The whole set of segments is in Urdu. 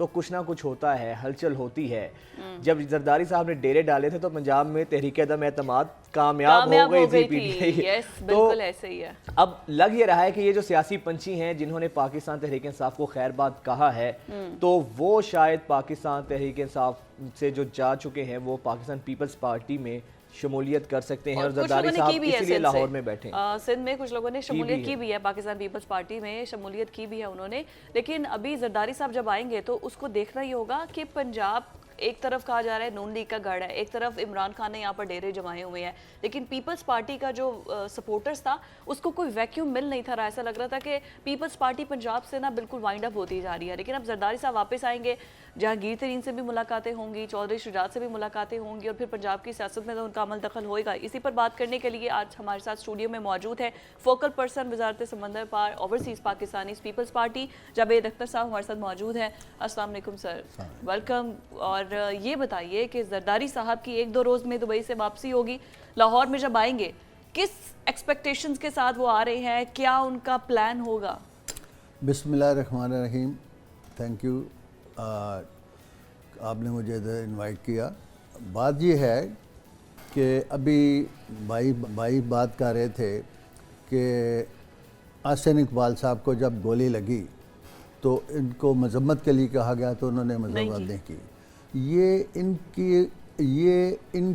تو کچھ نہ کچھ ہوتا ہے, ہلچل ہوتی ہے. جب زرداری صاحب نے ڈیرے ڈالے تھے تو پنجاب میں تحریک عدم اعتماد کامیاب ہو گئی تھی پی ٹی آئی. بالکل ایسے ہی ہے. اب لگ یہ رہا ہے کہ یہ جو سیاسی پنچھی ہیں جنہوں نے پاکستان تحریک انصاف کو خیر بات کہا ہے, تو وہ شاید پاکستان تحریک انصاف سے جو جا چکے ہیں وہ پاکستان پیپلز پارٹی میں شمولیت کر سکتے ہیں, اور زرداری صاحب اسی لیے لاہور میں بیٹھے ہیں. سندھ میں کچھ لوگوں نے شمولیت کی بھی ہے, پاکستان پیپلز پارٹی میں شمولیت کی بھی ہے انہوں نے. لیکن ابھی زرداری صاحب جب آئیں گے تو اس کو دیکھنا ہی ہوگا کہ پنجاب ایک طرف کہا جا رہا ہے نون لیگ کا گڑھ ہے, ایک طرف عمران خان نے یہاں پر ڈیرے جمائے ہوئے ہیں, لیکن پیپلز پارٹی کا جو سپورٹرز تھا اس کو کوئی ویکیوم مل نہیں تھا رہا. ایسا لگ رہا تھا کہ پیپلز پارٹی پنجاب سے نا بالکل وائنڈ اپ ہوتی جا رہی ہے. لیکن اب زرداری صاحب واپس آئیں گے, جہانگیر ترین سے بھی ملاقاتیں ہوں گی, چودھری شجاعت سے بھی ملاقاتیں ہوں گی, اور پھر پنجاب کی سیاست میں تو ان کا عمل دخل ہوئے گا. اسی پر بات کرنے کے لیے آج ہمارے ساتھ اسٹوڈیو میں موجود ہے فوکل پرسن وزارت سمندر پار اوورسیز پاکستانی پیپلز پارٹی جاوید اختر صاحب ہمارے ساتھ موجود ہیں. السلام علیکم سر, ویلکم. اور یہ بتائیے کہ زرداری صاحب کی 1-2 روز میں دبئی سے واپسی ہوگی, لاہور میں جب آئیں گے کس ایکسپیکٹیشنز کے ساتھ وہ آ رہے ہیں, کیا ان کا پلان ہوگا؟ بسم اللہ الرحمن الرحیم. تھینک یو, آپ نے مجھے ادھر انوائٹ کیا. بات یہ ہے کہ ابھی بھائی بات کر رہے تھے کہ احسن اقبال صاحب کو جب گولی لگی تو ان کو مذمت کے لیے کہا گیا تو انہوں نے مذمت نہیں کی. یہ ان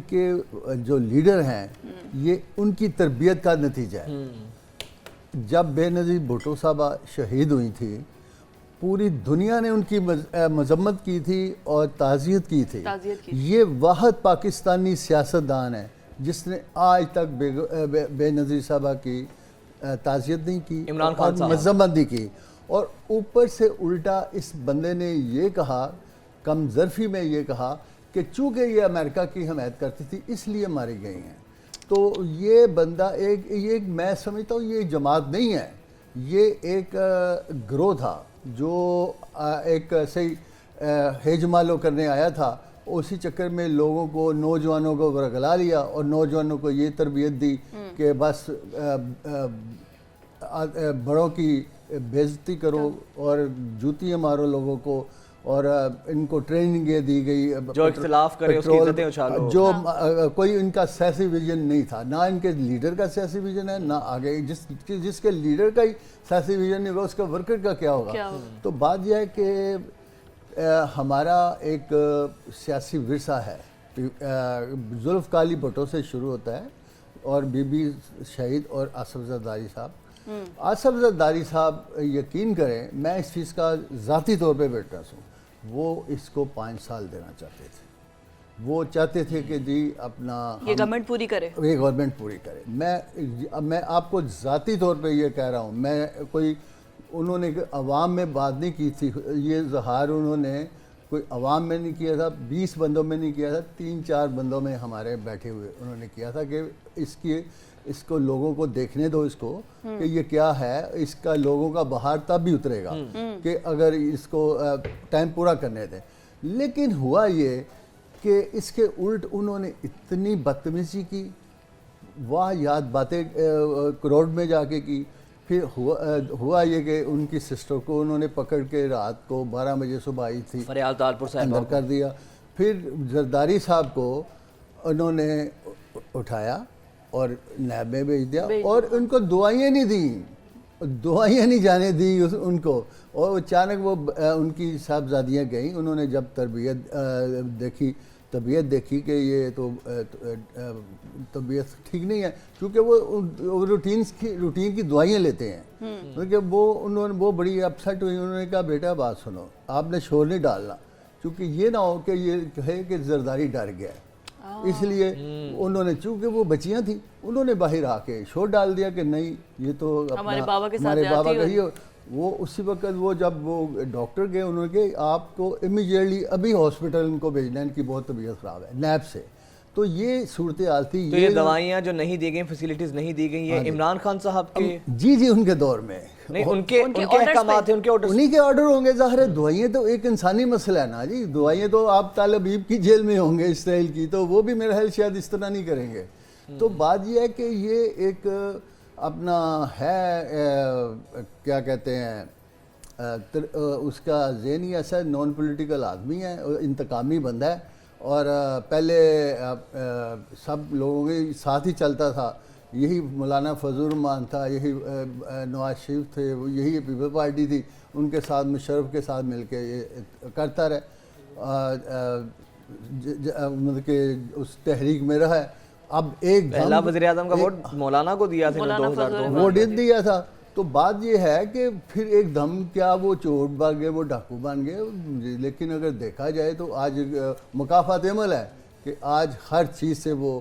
کے جو لیڈر ہیں یہ ان کی تربیت کا نتیجہ ہے. جب بے نظیر بھٹو صاحبہ شہید ہوئی تھی پوری دنیا نے ان کی مذمت کی تھی اور تعزیت کی تھی. یہ واحد پاکستانی سیاستدان ہے جس نے آج تک بے نظیر صاحبہ کی تعزیت نہیں کی, عمران خان صاحب مذمت نہیں کی. اور اوپر سے الٹا اس بندے نے یہ کہا, کم ظرفی میں یہ کہا کہ چونکہ یہ امریکہ کی حمایت کرتی تھی اس لیے ماری گئی ہیں. تو یہ بندہ ایک میں سمجھتا ہوں یہ جماعت نہیں ہے, یہ ایک گروہ تھا جو ایک صحیح ہیجمالو کرنے آیا تھا. اسی چکر میں لوگوں کو, نوجوانوں کو ورگلا لیا اور نوجوانوں کو یہ تربیت دی کہ بس بڑوں کی بے عزتی کرو اور جوتیاں مارو لوگوں کو, اور ان کو ٹریننگ یہ دی گئی جو اختلاف کرے اس کی عزتیں اچھالو. جو کوئی ان کا سیاسی ویژن نہیں تھا, نہ ان کے لیڈر کا سیاسی ویژن ہے, نہ آگے جس کے لیڈر کا ہی سیاسی ویژن نہیں ہوگا اس کا ورکر کا کیا ہوگا. تو بات یہ ہے کہ ہمارا ایک سیاسی ورثہ ہے, ذوالفقار بھٹو سے شروع ہوتا ہے اور بی بی شہید اور آصف زرداری صاحب. آصف زرداری صاحب یقین کریں میں اس چیز کا ذاتی طور پہ وٹنس ہوں, وہ اس کو 5 سال دینا چاہتے تھے. وہ چاہتے تھے کہ جی اپنا یہ گورنمنٹ پوری کرے, یہ گورنمنٹ پوری کرے. میں آپ کو ذاتی طور پہ یہ کہہ رہا ہوں, میں کوئی انہوں نے عوام میں بات نہیں کی تھی, یہ اظہار انہوں نے کوئی عوام میں نہیں کیا تھا, 20 بندوں میں نہیں کیا تھا, 3-4 بندوں میں ہمارے بیٹھے ہوئے انہوں نے کیا تھا کہ اس کو لوگوں کو دیکھنے دو, اس کو کہ یہ کیا ہے, اس کا لوگوں کا بہار تب بھی اترے گا کہ اگر اس کو ٹائم پورا کرنے دیں. لیکن ہوا یہ کہ اس کے الٹ انہوں نے اتنی بدتمیزی کی, واہ یاد باتیں روڈ میں جا کے کی. پھر ہوا یہ کہ ان کی سسٹر کو انہوں نے پکڑ کے رات کو 12 بجے صبح آئی تھی اندر کر دیا. پھر زرداری صاحب کو انہوں نے اٹھایا اور نیب میں بھیج دیا اور ان کو دعائیں نہیں دیں, دعائیں نہیں جانے دی ان کو. اور اچانک وہ ان کی صاحبزادیاں گئیں, انہوں نے جب طبیعت دیکھی کہ یہ تو طبیعت ٹھیک نہیں ہے, کیونکہ وہ روٹین کی دعائیں لیتے ہیں. کیونکہ وہ بڑی اپسیٹ ہوئی. انہوں نے کہا بیٹا بات سنو, آپ نے شور نہیں ڈالنا, کیونکہ یہ نہ ہو کہ یہ کہے کہ زرداری ڈر گیا. اس لیے انہوں نے, چونکہ وہ بچیاں تھیں, انہوں نے باہر آ کے شور ڈال دیا کہ نہیں یہ تو ہمارے بابا کے ساتھ ہی. وہ اسی وقت وہ جب وہ ڈاکٹر گئے انہوں نے کہا آپ کو امیجیٹلی ابھی ہاسپٹل ان کو بھیجنا ہے, ان کی بہت طبیعت خراب ہے, نیب سے. تو یہ صورتحال تھی. تو یہ دوائیاں جو نہیں دی گئیں, فیسیلیٹیز نہیں دی گئیں, یہ عمران خان صاحب کے جی ان کے دور میں نہیں, ان کے احکامات ہیں, انہی کے آرڈر ہوں گے. ظاہر ہے دوائیں تو ایک انسانی مسئلہ ہے نا جی, دوائیں تو آپ طالبیب کی جیل میں ہوں گے اسرائیل کی, تو وہ بھی میرا خیال شاید اس طرح نہیں کریں گے. تو بات یہ ہے کہ یہ ایک اپنا ہے کیا کہتے ہیں اس کا ذہنی ایسا نان پولیٹیکل آدمی ہے، انتقامی بندہ ہے، اور پہلے سب لوگوں کے ساتھ ہی چلتا تھا، یہی مولانا فضل الرحمان تھا، یہی نواز شریف تھے، یہی پیپل پارٹی تھی، ان کے ساتھ مشرف کے ساتھ مل کے یہ کرتا رہے، مطلب کہ اس تحریک میں رہا ہے۔ اب ایک پہلا وزیر اعظم کا ووٹ مولانا کو دیا تھا 2002 میں، ووٹ دیا تھا۔ تو بات یہ ہے کہ پھر ایک دم کیا وہ چور بن گئے، وہ ڈاکو بن گئے، لیکن اگر دیکھا جائے تو آج مکافات عمل ہے کہ آج ہر چیز سے وہ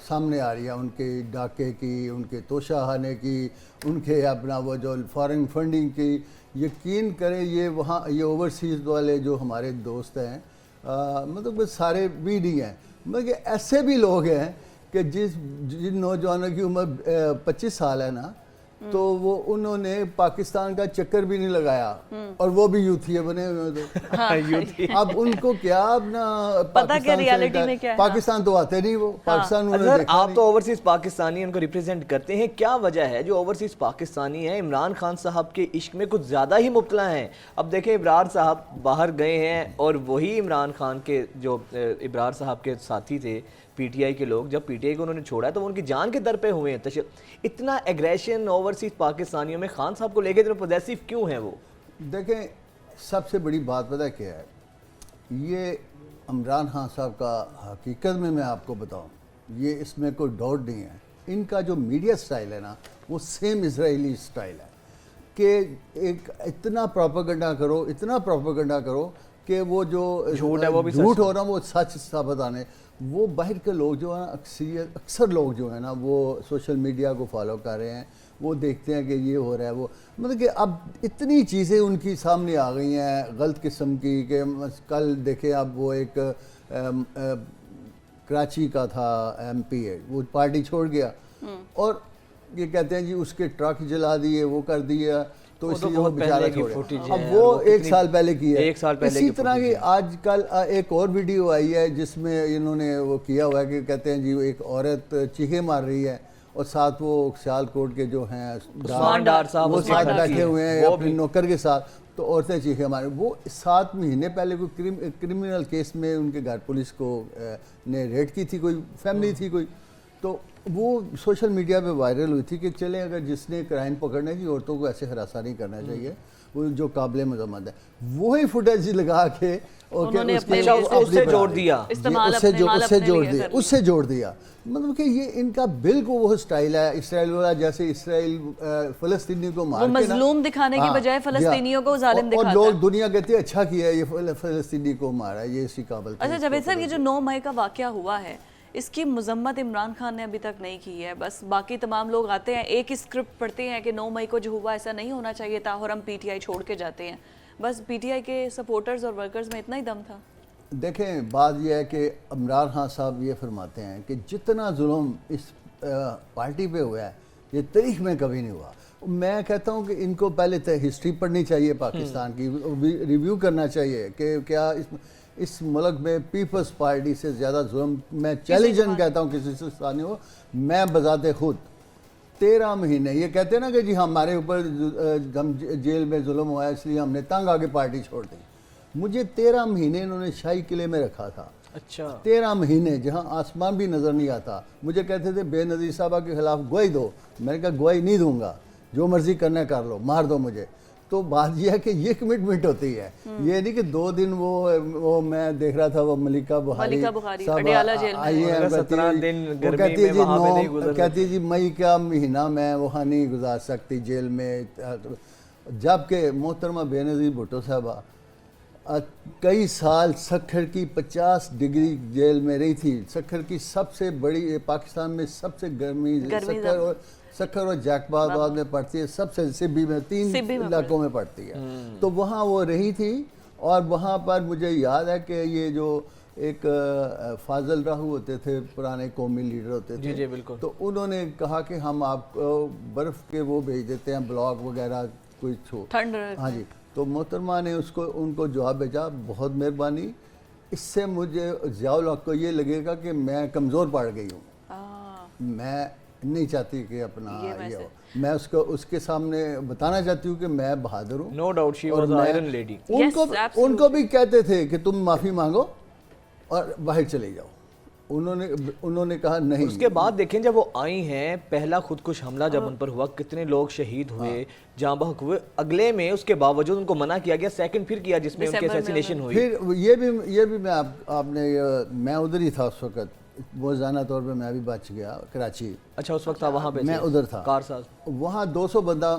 سامنے آ رہی ہے، ان کے ڈاکے کی، ان کے توشہ خانے کی، ان کے اپنا وہ جو فارن فنڈنگ کی۔ یقین کریں یہ وہاں یہ اوورسیز والے جو ہمارے دوست ہیں، مطلب سارے بھی نہیں ہیں، مطلب کہ ایسے بھی لوگ ہیں کہ جن نوجوانوں کی عمر 25 سال ہے نا، تو وہ انہوں نے پاکستان کا چکر بھی نہیں لگایا، اور وہ بھی یوتھیے بنے ہوئے تھے۔ اب ان کو کیا اپنا پاکستان تو آتے نہیں، وہ پاکستان آپ تو اوورسیز پاکستانی ان کو ریپرزینٹ کرتے ہیں، کیا وجہ ہے جو اوورسیز پاکستانی ہیں عمران خان صاحب کے عشق میں کچھ زیادہ ہی مبتلا ہیں؟ اب دیکھیں ابرار صاحب باہر گئے ہیں، اور وہی عمران خان کے جو ابرار صاحب کے ساتھی تھے پی ٹی آئی کے لوگ، جب پی ٹی آئی کو انہوں نے چھوڑا ہے تو وہ ان کی جان کے در پہ ہوئے ہیں۔ اتنا ایگریشن اوورسیز پاکستانیوں میں خان صاحب کو لے کے اتنا پوزیسو کیوں ہیں وہ؟ دیکھیں سب سے بڑی بات پتہ کیا ہے، یہ عمران خان صاحب کا حقیقت میں آپ کو بتاؤں، یہ اس میں کوئی ڈاؤٹ نہیں ہے، ان کا جو میڈیا سٹائل ہے نا وہ سیم اسرائیلی سٹائل ہے، کہ ایک اتنا پروپیگنڈا کرو کہ وہ جو جھوٹ ہے وہ بھی جھوٹ ہو رہا وہ سچ ثابت آنے۔ وہ باہر کے لوگ جو ہیں اکثر لوگ جو ہیں نا وہ سوشل میڈیا کو فالو کر رہے ہیں، وہ دیکھتے ہیں کہ یہ ہو رہا ہے، وہ مطلب کہ اب اتنی چیزیں ان کی سامنے آ گئی ہیں غلط قسم کی، کہ کل دیکھیں اب وہ ایک کراچی کا تھا ایم پی ہے، وہ پارٹی چھوڑ گیا، اور یہ کہتے ہیں جی اس کے ٹرک جلا دیے، وہ کر دیا، تو اس لیے وہ بیچارہ چھوڑے۔ اب وہ 1 سال پہلے کی ہے۔ اسی طرح کی آج کل ایک اور ویڈیو آئی ہے جس میں انہوں نے وہ کیا ہوا ہے کہ کہتے ہیں جی ایک عورت چیخیں مار رہی ہے، اور ساتھ وہ سیال کوٹ کے جو ہیں عثمان ڈار صاحب وہ ساتھ بیٹھے ہوئے ہیں اپنے نوکر کے ساتھ، تو عورتیں چیخیں ماریں۔ وہ 7 مہینے پہلے کوئی کرمنل کیس میں ان کے گھر پولیس کو نے ریڈ کی تھی، کوئی فیملی تھی کوئی، تو وہ سوشل میڈیا پہ وائرل ہوئی تھی کہ چلیں اگر جس نے کرائم پکڑنا ہے کہ عورتوں کو ایسے ہراساں نہیں کرنا چاہیے، وہ جو قابل مذمت ہے، وہی فوٹیج لگا کے اس سے جوڑ دیا، مطلب کہ یہ ان کا بالکل وہ سٹائل ہے اسرائیل والا، جیسے اسرائیل فلسطینی کو مار کے مظلوم دکھانے کی بجائے فلسطینیوں کو ظالم دکھاتا ہے، اور لوگ دنیا کہتی ہے اچھا کیا ہے یہ فلسطینی کو مارا ہے، یہ اسی قابل۔ اچھا جاوید صاحب، یہ جو 9 مئی کا واقعہ ہوا ہے اس کی مذمت عمران خان نے ابھی تک نہیں کی ہے، بس باقی تمام لوگ آتے ہیں ایک ہی اسکرپٹ پڑھتے ہیں کہ 9 مئی کو جو ہوا ایسا نہیں ہونا چاہیے تھا، اور ہم پی ٹی آئی چھوڑ کے جاتے ہیں، بس پی ٹی آئی کے سپورٹرز اور ورکرز میں اتنا ہی دم تھا۔ دیکھیں بات یہ ہے کہ عمران خان صاحب یہ فرماتے ہیں کہ جتنا ظلم اس پارٹی پہ ہوا ہے یہ تاریخ میں کبھی نہیں ہوا۔ میں کہتا ہوں کہ ان کو پہلے ہسٹری پڑھنی چاہیے پاکستان کی، ریویو کرنا چاہیے کہ کیا اس ملک میں پیپلز پارٹی سے زیادہ ظلم، میں چیلنجن کہتا ہوں کسی سے ثانی ہو، میں بذات خود 13 مہینے یہ کہتے ہیں نا کہ جی ہمارے اوپر ہم جیل میں ظلم ہوا ہے اس لیے ہم نے تنگ آ کے پارٹی چھوڑ دی، مجھے 13 مہینے انہوں نے شاہی قلعے میں رکھا تھا۔ اچھا 13 مہینے جہاں آسمان بھی نظر نہیں آتا، مجھے کہتے تھے بے نظیر صاحبہ کے خلاف گواہی دو، میں نے کہا گواہی نہیں دوں گا، جو مرضی کرنا کر لو، مار دو مجھے۔ تو بات یہ ہے کہ یہ کمٹمنٹ ہوتی ہے، یہ نہیں کہ 2 دن وہ میں دیکھ رہا تھا وہ ملکہ بخاری صاحب آئی ہیں، کہتی جی مئی کا مہینہ میں وہاں نہیں گزار سکتی جیل میں، جبکہ محترمہ بے نظیر بھٹو صاحبہ کئی سال سکھر کی 50 ڈگری جیل میں رہی تھی، سکھر کی سب سے بڑی پاکستان میں سب سے گرمی سکھر اور جیک آباد میں پڑتی ہے، سب سے سبی میں 3 علاقوں میں پڑتی ہے، تو وہاں وہ رہی تھی، اور وہاں پر مجھے یاد ہے کہ یہ جو ایک فاضل راہو ہوتے تھے پرانے قومی لیڈر ہوتے تھے، جی بالکل، تو انہوں نے کہا کہ ہم آپ کو برف کے وہ بھیج دیتے ہیں بلاک وغیرہ کوئی ٹھنڈ، ہاں جی، تو محترمہ نے ان کو جواب بھیجا بہت مہربانی، اس سے مجھے ضیاء الحق کو یہ لگے گا کہ میں کمزور پڑ گئی ہوں، میں نہیں چاہتی کہ اپنا یہ ہو. میں اس کے سامنے بتانا چاہتی ہوں کہ میں بہادر ہوں. No doubt she was iron lady. ان کو بھی کہتے تھے کہ تم معافی مانگو اور باہر چلے جاؤ. انہوں نے کہا نہیں. اس کے بعد دیکھیں جب وہ آئی ہیں, پہلا خودکش حملہ جب ان پر ہوا, کتنے لوگ شہید ہوئے, جاں بحق ہوئے. اگلے میں اس کے باوجود ان کو منع کیا گیا, سیکنڈ پھر کیا جس میں ان کی اسیسینیشن ہوئی. پھر یہ بھی میں ادھر ہی تھا اس وقت, روزانہ طور پہ میں بھی بچ گیا کراچی. اچھا اس وقت وہاں پہ میں ادھر تھا کار ساز. وہاں 200 بندہ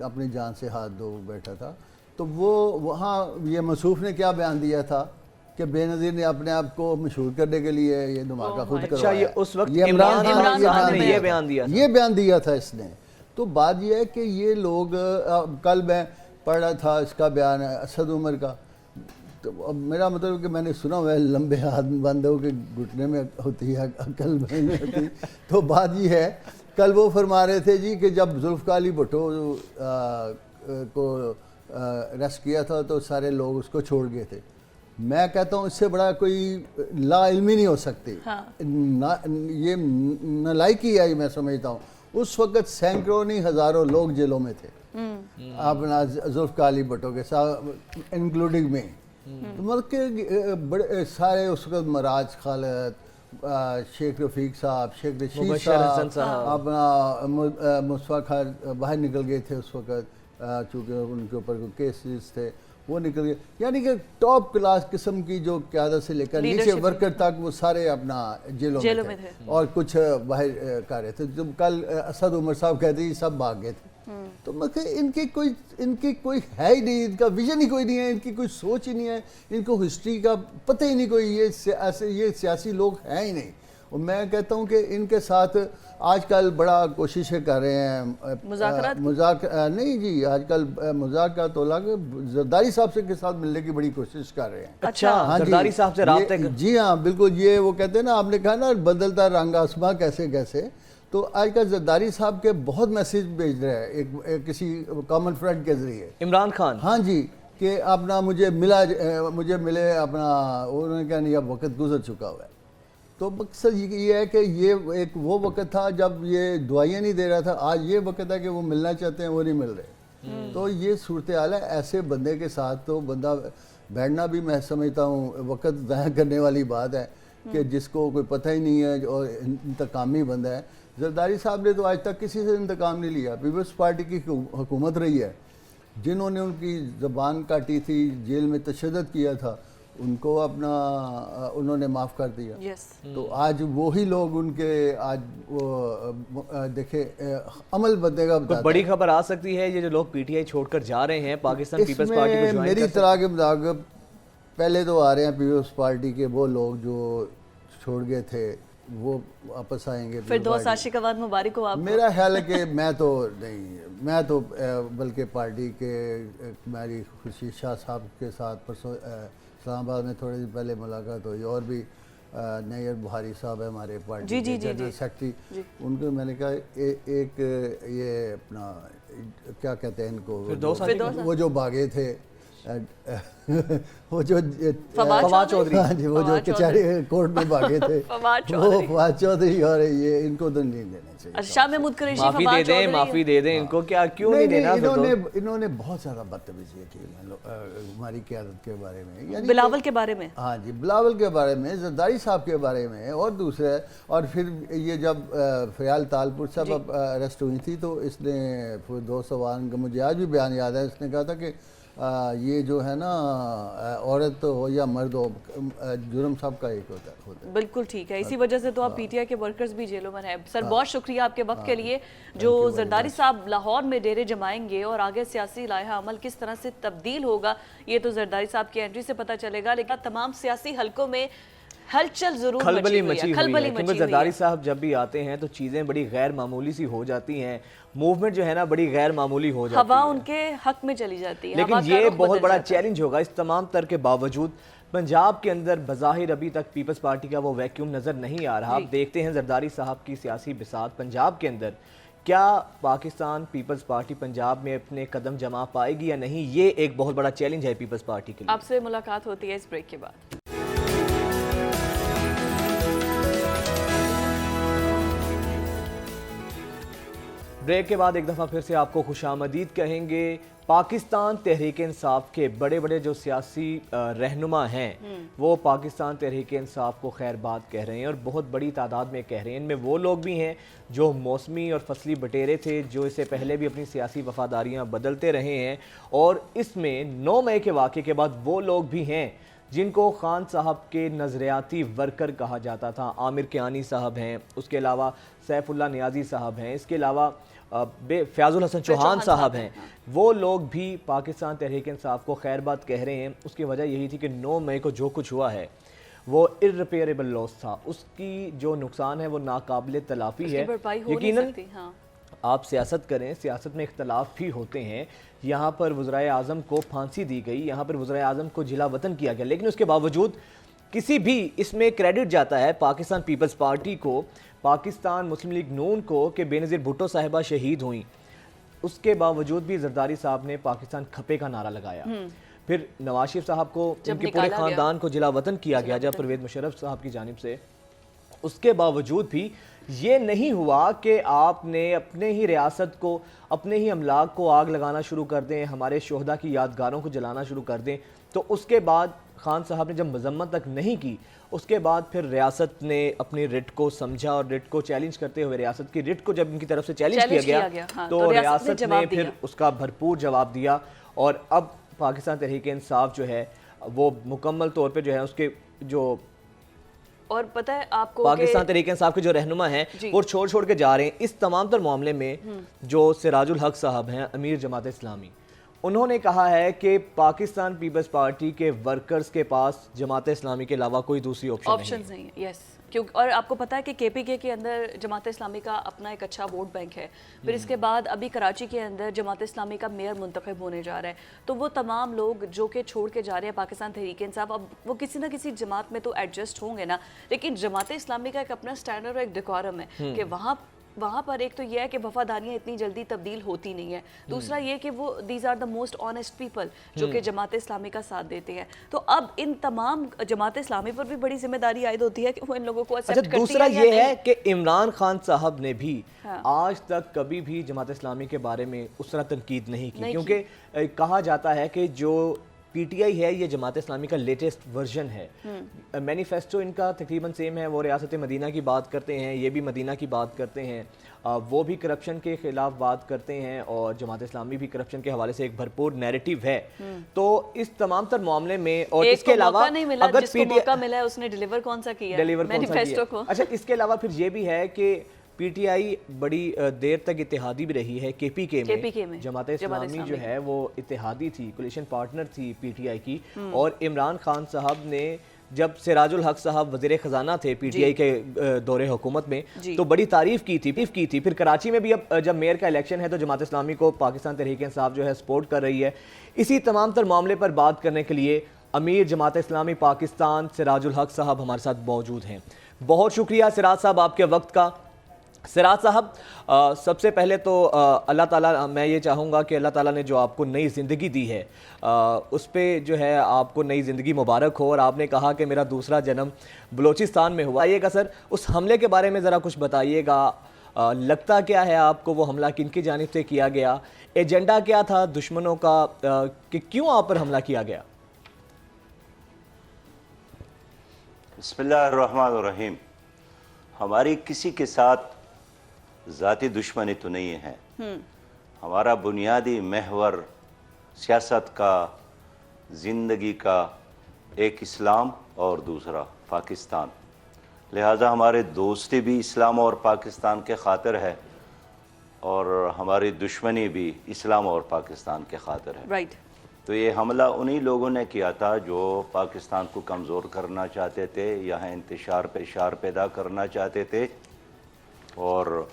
اپنی جان سے ہاتھ دھو بیٹھا تھا. تو وہ وہاں یہ مصروف نے کیا بیان دیا تھا کہ بے نظیر نے اپنے آپ کو مشہور کرنے کے لیے یہ دھماکہ خود کروایا. اچھا یہ اس وقت یہ عمران خان نے یہ بیان دیا تھا. یہ بیان دیا تھا اس نے. تو بات یہ ہے کہ یہ لوگ, کل میں پڑھ رہا تھا اس کا بیان اسد عمر کا, تو اب میرا مطلب کہ میں نے سنا ہوا ہے لمبے ہاتھ بندوں کے گھٹنے میں ہوتی ہے, عقل میں نہیں ہوتی. تو بات یہ ہے, کل وہ فرما رہے تھے جی کہ جب ذوالفقار علی بھٹو کو ریسٹ کیا تھا تو سارے لوگ اس کو چھوڑ گئے تھے. میں کہتا ہوں اس سے بڑا کوئی لا علمی نہیں ہو سکتی. یہ نالائکی ہے میں سمجھتا ہوں. اس وقت سینکڑوں نہیں ہزاروں لوگ جیلوں میں تھے اپنا ذوالفقار علی بھٹو کے ساتھ انکلوڈنگ میں. مطلب کہ بڑے سارے اس وقت مراج خالد, شیخ رفیق صاحب, شیخ رشید صاحب, اپنا مصطفیٰ خان باہر نکل گئے تھے اس وقت چونکہ ان کے اوپر کیسز تھے, وہ نکل گئے. یعنی کہ ٹاپ کلاس قسم کی جو قیادت سے لے کر نیچے ورکر تک وہ سارے اپنا جیلوں میں تھے اور کچھ باہر کر رہے تھے. جب کل اسد عمر صاحب کہتے ہیں سب بھاگ گئے تھے. تو مطلب ان کی کوئی ہے ہی نہیں, ان کا ویژن ہی کوئی نہیں ہے, ان کی کوئی سوچ ہی نہیں ہے, ان کو ہسٹری کا پتہ ہی نہیں کوئی. یہ سیاسی لوگ ہیں ہی نہیں. اور میں کہتا ہوں کہ ان کے ساتھ آج کل بڑا کوششیں کر رہے ہیں نہیں جی, آج کل مذاکرات تو لگ زرداری صاحب کے ساتھ ملنے کی بڑی کوشش کر رہے ہیں. اچھا زرداری صاحب سے رابطے جی ہاں بالکل. یہ وہ کہتے ہیں نا, آپ نے کہا نا بدلتا رنگ آسماں کیسے کیسے, تو آج کل زرداری صاحب کے بہت میسیج بھیج رہے ہیں ایک کسی کامن فرینڈ کے ذریعے. عمران خان. ہاں جی, کہ اپنا مجھے ملے اپنا, انہوں نے کہا نہیں اب وقت گزر چکا ہوا ہے. تو مقصد یہ ہے کہ یہ ایک وہ وقت تھا جب یہ دعائیں نہیں دے رہا تھا, آج یہ وقت ہے کہ وہ ملنا چاہتے ہیں وہ نہیں مل رہے. تو یہ صورتحال ہے. ایسے بندے کے ساتھ تو بندہ بیٹھنا بھی میں سمجھتا ہوں وقت ضائع کرنے والی بات ہے, کہ جس کو کوئی پتہ ہی نہیں ہے اور انتقامی بندہ ہے. زرداری صاحب نے تو آج تک کسی سے انتقام نہیں لیا. پیپلز پارٹی کی حکومت رہی ہے, جنہوں نے ان کی زبان کاٹی تھی, جیل میں تشدد کیا تھا, ان کو اپنا انہوں نے معاف کر دیا. تو آج وہی لوگ ان کے آج وہ دیکھیں عمل بدلے گا. بڑی خبر آ سکتی ہے یہ جو لوگ پی ٹی آئی چھوڑ کر جا رہے ہیں پاکستان پیپلز پارٹی کو جوائن. میری اطلاع کے مطابق پہلے تو آ رہے ہیں پیپلز پارٹی کے وہ لوگ جو چھوڑ گئے تھے, وہ واپس آئیں گے. فردوس عاشق آباد مبارک ہو آپ. میرا خیال ہے کہ میں تو بلکہ پارٹی کے ہماری خورشید شاہ صاحب کے ساتھ پرسوں اسلام آباد میں تھوڑے دن پہلے ملاقات ہوئی, اور بھی نیئر بہاری صاحب ہے ہمارے پارٹی کے جنرل سیکرٹری. ان کو میں نے کہا ایک یہ اپنا کیا کہتے ہیں ان کو, وہ جو بھاگے تھے وہ جو فواد چودھری, ہاں جی, وہ جو کچہری کورٹ میں بھاگے تھے, وہ فواد چودھری, اور یہ ان کو تو نہیں دینا چاہیے. شاہ محمود قریشی, معافی دے دیں ان کو, کیا کیوں نہیں دینا. انہوں نے بہت زیادہ بدتمیزی کی ہماری قیادت کے بارے میں, بلاول کے بارے میں. ہاں جی, بلاول کے بارے میں, زرداری صاحب کے بارے میں, اور دوسرے. اور پھر یہ جب فیال تالپور صاحب اریسٹ ہوئی تھی تو اس نے دو سوال کا مجھے آج بھی بیان یاد ہے, اس نے کہا تھا کہ یہ جو ہے نا عورت ہو یا مرد ہو, جرم سب کا ایک ہوتا ہے. بالکل ٹھیک ہے, اسی وجہ سے تو آپ پی ٹی آئی کے ورکرز بھی جیلوں میں ہیں. سر بہت شکریہ آپ کے وقت کے لیے. جو زرداری صاحب لاہور میں ڈیرے جمائیں گے اور آگے سیاسی لائحہ عمل کس طرح سے تبدیل ہوگا, یہ تو زرداری صاحب کی انٹری سے پتہ چلے گا. لیکن تمام سیاسی حلقوں میں ہلچل ضرور کھلبلی مچی ہوئی ہے, کیونکہ زرداری صاحب جب بھی آتے ہیں تو چیزیں بڑی غیر معمولی سی ہو جاتی ہیں, موومنٹ جو ہے نا بڑی غیر معمولی ہو جاتی ہے, ہوا ان کے حق میں چلی جاتی ہے. لیکن یہ بہت بڑا چیلنج ہوگا. اس تمام تر کے باوجود پنجاب کے اندر بظاہر ابھی تک پیپلز پارٹی کا وہ ویکیوم نظر نہیں آ رہا. دیکھتے ہیں زرداری صاحب کی سیاسی بساط پنجاب کے اندر, کیا پاکستان پیپلز پارٹی پنجاب میں اپنے قدم جما پائے گی یا نہیں. یہ ایک بہت بڑا چیلنج ہے پیپلز پارٹی کے لیے. آپ سے ملاقات ہوتی ہے اس بریک کے بعد. بریک کے بعد ایک دفعہ پھر سے آپ کو خوش آمدید کہیں گے۔ پاکستان تحریک انصاف کے بڑے بڑے جو سیاسی رہنما ہیں وہ پاکستان تحریک انصاف کو خیر بات کہہ رہے ہیں، اور بہت بڑی تعداد میں کہہ رہے ہیں۔ ان میں وہ لوگ بھی ہیں جو موسمی اور فصلی بٹیرے تھے، جو اس سے پہلے بھی اپنی سیاسی وفاداریاں بدلتے رہے ہیں، اور اس میں 9 مئی کے واقعے کے بعد وہ لوگ بھی ہیں جن کو خان صاحب کے نظریاتی ورکر کہا جاتا تھا۔ عامر کیانی صاحب ہیں، اس کے علاوہ سیف اللہ نیازی صاحب ہیں، اس کے علاوہ فیاض الحسن چوہان صاحب ہیں، وہ لوگ بھی پاکستان تحریک انصاف کو خیر بات کہہ رہے ہیں۔ اس کی وجہ یہی تھی کہ 9 مئی کو جو کچھ ہوا ہے وہ irreparable loss تھا، اس کی جو نقصان ہے وہ ناقابل تلافی ہے۔ یقیناً آپ سیاست کریں، سیاست میں اختلاف بھی ہوتے ہیں۔ یہاں پر وزرائے اعظم کو پھانسی دی گئی، یہاں پر وزرائے اعظم کو جلا وطن کیا گیا، لیکن اس کے باوجود کسی بھی اس میں کریڈٹ جاتا ہے پاکستان پیپلز پارٹی کو، پاکستان مسلم لیگ نون کو، کہ بے نظیر بھٹو صاحبہ شہید ہوئیں۔ اس کے باوجود بھی زرداری صاحب نے پاکستان کھپے کا نعرہ لگایا۔ پھر نواز شریف صاحب کو، ان کے پورے خاندان کو جلا وطن کیا گیا جب پرویز مشرف صاحب کی جانب سے۔ اس کے باوجود بھی یہ نہیں ہوا کہ آپ نے اپنے ہی ریاست کو، اپنے ہی املاک کو آگ لگانا شروع کر دیں، ہمارے شہداء کی یادگاروں کو جلانا شروع کر دیں۔ تو اس کے بعد خان صاحب نے جب مذمت تک نہیں کی، اس کے بعد پھر ریاست نے اپنی رٹ کو سمجھا، اور رٹ کو چیلنج کرتے ہوئے، ریاست کی رٹ کو جب ان کی طرف سے چیلنج کیا گیا تو ریاست نے پھر اس کا بھرپور جواب دیا، اور اب پاکستان تحریک انصاف جو ہے وہ مکمل طور پہ جو ہے اس کے جو اور پتہ ہے آپ کو پاکستان تحریک انصاف کے جو رہنما ہیں وہ چھوڑ کے جا رہے ہیں۔ اس تمام تر معاملے میں جو سراج الحق صاحب ہیں، امیر جماعت اسلامی، انہوں نے کہا ہے کہ پاکستان پیپلز پارٹی کے ورکرز کے پاس جماعت اسلامی کے علاوہ کوئی دوسری آپشن نہیں ہے۔ یس، اور آپ کو پتہ ہے کہ کے پی کے اندر جماعت اسلامی کا اپنا ایک اچھا ووٹ بینک ہے، پھر اس کے بعد ابھی کراچی کے اندر جماعت اسلامی کا میئر منتخب ہونے جا رہا ہے، تو وہ تمام لوگ جو کہ چھوڑ کے جا رہے ہیں پاکستان تحریک انصاف، اب وہ کسی نہ کسی جماعت میں تو ایڈجسٹ ہوں گے نا، لیکن جماعت اسلامی کا ایک اپنا سٹینڈرڈ اور ایک ڈیکورم ہے کہ وہاں پر ایک تو یہ ہے کہ وفاداریاں اتنی جلدی تبدیل ہوتی نہیں ہیں، دوسرا یہ کہ وہ these are the most honest people جو کہ جماعت اسلامی کا ساتھ دیتے ہیں۔ تو اب ان تمام جماعت اسلامی پر بھی بڑی ذمہ داری عائد ہوتی ہے کہ وہ ان لوگوں کو ایکسپٹ کرتی ہے۔ دوسرا یہ ہے کہ عمران خان صاحب نے بھی آج تک کبھی بھی جماعت اسلامی کے بارے میں اس طرح تنقید نہیں کی، کیونکہ کہا جاتا ہے کہ جو پی ٹی آئی ہے یہ جماعت اسلامی کا لیٹسٹ ورژن ہے، مینیفیسٹو ان کا تقریباً سیم ہے، وہ ریاست مدینہ کی بات کرتے ہیں، یہ بھی مدینہ کی بات کرتے ہیں، وہ بھی کرپشن کے خلاف بات کرتے ہیں، اور جماعت اسلامی بھی کرپشن کے حوالے سے ایک بھرپور نیریٹو ہے۔ تو اس تمام تر معاملے میں، اور اس کے علاوہ اگر جس کو موقع ملا ہے اس نے ڈیلیور کون سا کیا ہے مینیفیسٹو کو۔ اچھا، اس کے علاوہ پھر یہ بھی ہے کہ پی ٹی آئی بڑی دیر تک اتحادی بھی رہی ہے، کے پی کے میں جماعت اسلامی جو ہے وہ اتحادی تھی، کولیشن پارٹنر تھی پی ٹی آئی کی، اور عمران خان صاحب نے جب سراج الحق صاحب وزیر خزانہ تھے پی ٹی آئی کے دور حکومت میں تو بڑی تعریف کی تھی۔ پھر کراچی میں بھی اب جب میئر کا الیکشن ہے تو جماعت اسلامی کو پاکستان تحریک انصاف جو ہے سپورٹ کر رہی ہے۔ اسی تمام تر معاملے پر بات کرنے کے لیے امیر جماعت اسلامی پاکستان سراج الحق صاحب ہمارے ساتھ موجود ہیں۔ بہت شکریہ سراج صاحب آپ کے وقت کا۔ سراج صاحب، سب سے پہلے تو اللہ تعالیٰ، میں یہ چاہوں گا کہ اللہ تعالیٰ نے جو آپ کو نئی زندگی دی ہے اس پہ جو ہے آپ کو نئی زندگی مبارک ہو، اور آپ نے کہا کہ میرا دوسرا جنم بلوچستان میں ہوا۔ یہ کہ سر اس حملے کے بارے میں ذرا کچھ بتائیے گا، لگتا کیا ہے آپ کو وہ حملہ کن کی جانب سے کیا گیا، ایجنڈا کیا تھا دشمنوں کا، کہ کیوں آپ پر حملہ کیا گیا؟ بسم اللہ الرحمن الرحیم۔ ہماری کسی کے ساتھ ذاتی دشمنی تو نہیں ہے، ہمارا بنیادی محور سیاست کا، زندگی کا، ایک اسلام اور دوسرا پاکستان، لہٰذا ہمارے دوستی بھی اسلام اور پاکستان کے خاطر ہے، اور ہماری دشمنی بھی اسلام اور پاکستان کے خاطر ہے۔ تو یہ حملہ انہی لوگوں نے کیا تھا جو پاکستان کو کمزور کرنا چاہتے تھے، یہاں انتشار پہ اشار پیدا کرنا چاہتے تھے، اور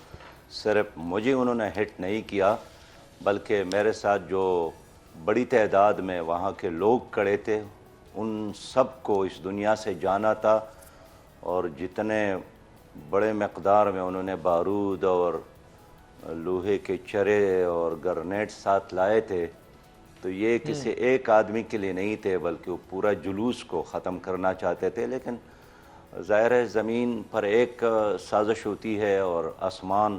صرف مجھے انہوں نے ہٹ نہیں کیا بلکہ میرے ساتھ جو بڑی تعداد میں وہاں کے لوگ کھڑے تھے ان سب کو اس دنیا سے جانا تھا، اور جتنے بڑے مقدار میں انہوں نے بارود اور لوہے کے چرے اور گرنیڈ ساتھ لائے تھے، تو یہ کسی ایک آدمی کے لیے نہیں تھے بلکہ وہ پورا جلوس کو ختم کرنا چاہتے تھے۔ لیکن ظاہر ہے زمین پر ایک سازش ہوتی ہے اور آسمان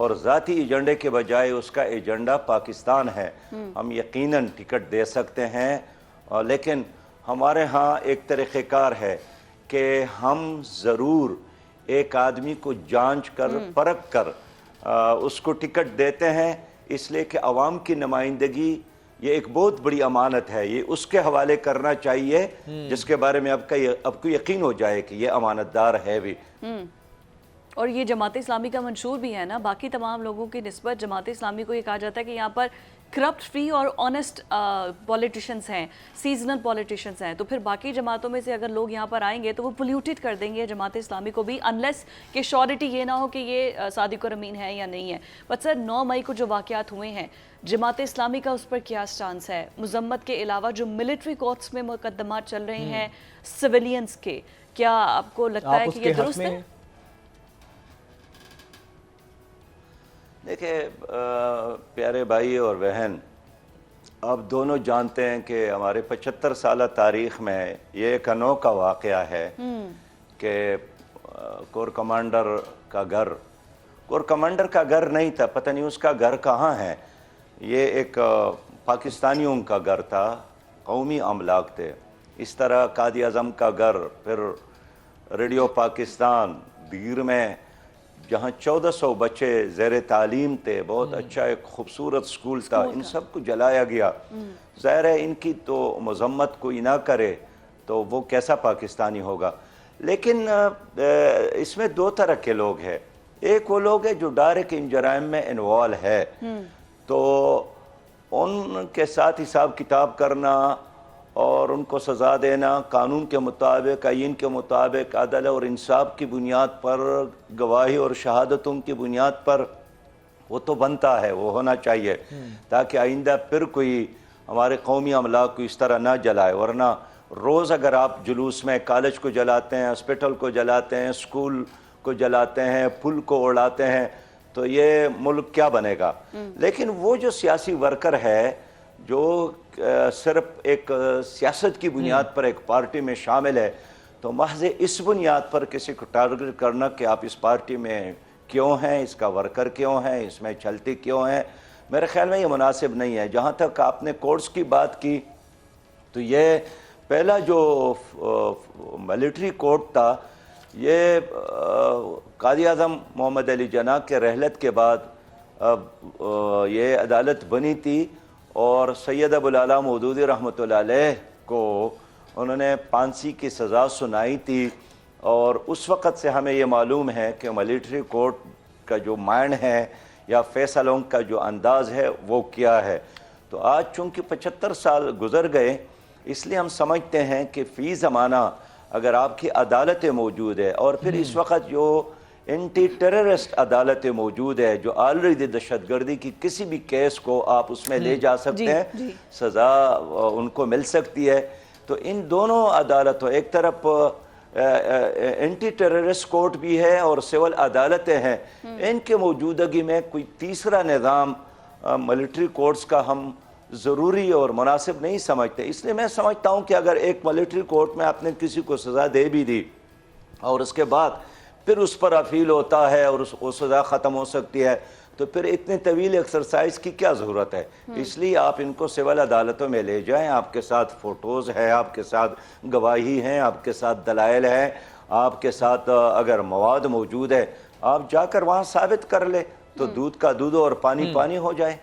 اور ذاتی ایجنڈے کے بجائے اس کا ایجنڈا پاکستان ہے، ہم یقیناً ٹکٹ دے سکتے ہیں، لیکن ہمارے ہاں ایک طریقہ کار ہے کہ ہم ضرور ایک آدمی کو جانچ کر پرکھ کر اس کو ٹکٹ دیتے ہیں، اس لیے کہ عوام کی نمائندگی یہ ایک بہت بڑی امانت ہے، یہ اس کے حوالے کرنا چاہیے جس کے بارے میں اب کو یقین ہو جائے کہ یہ امانت دار ہے بھی۔ اور یہ جماعت اسلامی کا منشور بھی ہے نا، باقی تمام لوگوں کی نسبت جماعت اسلامی کو یہ کہا جاتا ہے کہ یہاں پر کرپٹ فری اور آنیسٹ پولیٹیشنز ہیں، سیزنل پولیٹیشنز ہیں، تو پھر باقی جماعتوں میں سے اگر لوگ یہاں پر آئیں گے تو وہ پولیوٹیڈ کر دیں گے جماعت اسلامی کو بھی، انلیس کہ شورٹی یہ نہ ہو کہ یہ صادق اور امین ہے یا نہیں ہے۔ بٹ سر 9 مئی کو جو واقعات ہوئے ہیں، جماعت اسلامی کا اس پر کیا سٹانس ہے؟ مذمت کے علاوہ جو ملٹری کورٹس میں مقدمات چل رہے ہیں سویلینز کے، کیا آپ کو لگتا ہے کہ یہ درست ہے؟ دیکھیں پیارے بھائی اور بہن، آپ دونوں جانتے ہیں کہ ہمارے 75 سالہ تاریخ میں یہ ایک انوکھا واقعہ ہے کہ کور کمانڈر کا گھر نہیں تھا، پتہ نہیں اس کا گھر کہاں ہے، یہ ایک پاکستانیوں کا گھر تھا، قومی املاک تھے۔ اس طرح قائد اعظم کا گھر، پھر ریڈیو پاکستان بیر میں جہاں 1400 بچے زیر تعلیم تھے، بہت اچھا ایک خوبصورت سکول تھا، ان سب کو جلایا گیا۔ ظاہر ہے ان کی تو مذمت کوئی نہ کرے تو وہ کیسا پاکستانی ہوگا۔ لیکن اس میں 2 طرح کے لوگ ہیں، ایک وہ لوگ ہیں جو ڈائریکٹ ان جرائم میں انوالو ہے، تو ان کے ساتھ حساب کتاب کرنا اور ان کو سزا دینا قانون کے مطابق، آئین کے مطابق، عدل اور انصاف کی بنیاد پر، گواہی اور شہادتوں کی بنیاد پر، وہ تو بنتا ہے، وہ ہونا چاہیے تاکہ آئندہ پھر کوئی ہمارے قومی املاک کو اس طرح نہ جلائے۔ ورنہ روز اگر آپ جلوس میں کالج کو جلاتے ہیں، ہاسپٹل کو جلاتے ہیں، اسکول کو جلاتے ہیں، پل کو اڑاتے ہیں، تو یہ ملک کیا بنے گا؟ لیکن وہ جو سیاسی ورکر ہے جو صرف ایک سیاست کی بنیاد پر ایک پارٹی میں شامل ہے، تو محض اس بنیاد پر کسی کو ٹارگٹ کرنا کہ آپ اس پارٹی میں کیوں ہیں، اس کا ورکر کیوں ہیں، اس میں چلتی کیوں ہیں، میرے خیال میں یہ مناسب نہیں ہے۔ جہاں تک آپ نے کورٹس کی بات کی، تو یہ پہلا جو ملٹری کورٹ تھا، یہ قائد اعظم محمد علی جناح کے رحلت کے بعد یہ عدالت بنی تھی، اور سید ابوالعلا مودودی رحمۃ اللہ علیہ کو انہوں نے پھانسی کی سزا سنائی تھی، اور اس وقت سے ہمیں یہ معلوم ہے کہ ملٹری کورٹ کا جو مائنڈ ہے یا فیصلوں کا جو انداز ہے وہ کیا ہے۔ تو آج چونکہ 75 سال گزر گئے، اس لیے ہم سمجھتے ہیں کہ فی زمانہ اگر آپ کی عدالتیں موجود ہے، اور پھر اس وقت جو اینٹی ٹیررسٹ عدالتیں موجود ہے جو آلریڈی دہشت گردی کی کسی بھی کیس کو آپ اس میں لے جا سکتے ہیں، سزا ان کو مل سکتی ہے، تو ان دونوں عدالتوں، ایک طرف اینٹی ٹیررسٹ کورٹ بھی ہے اور سول عدالتیں ہیں، ان کے موجودگی میں کوئی تیسرا نظام ملٹری کورٹس کا ہم ضروری اور مناسب نہیں سمجھتے۔ اس لیے میں سمجھتا ہوں کہ اگر ایک ملٹری کورٹ میں آپ نے کسی کو سزا دے بھی دی اور اس کے بعد پھر اس پر اپیل ہوتا ہے اور وہ سزا ختم ہو سکتی ہے، تو پھر اتنے طویل ایکسرسائز کی کیا ضرورت ہے؟ اس لیے آپ ان کو سول عدالتوں میں لے جائیں، آپ کے ساتھ فوٹوز ہے، آپ کے ساتھ گواہی ہیں، آپ کے ساتھ دلائل ہیں، آپ کے ساتھ اگر مواد موجود ہے، آپ جا کر وہاں ثابت کر لیں تو دودھ کا دودھ اور پانی پانی ہو جائے۔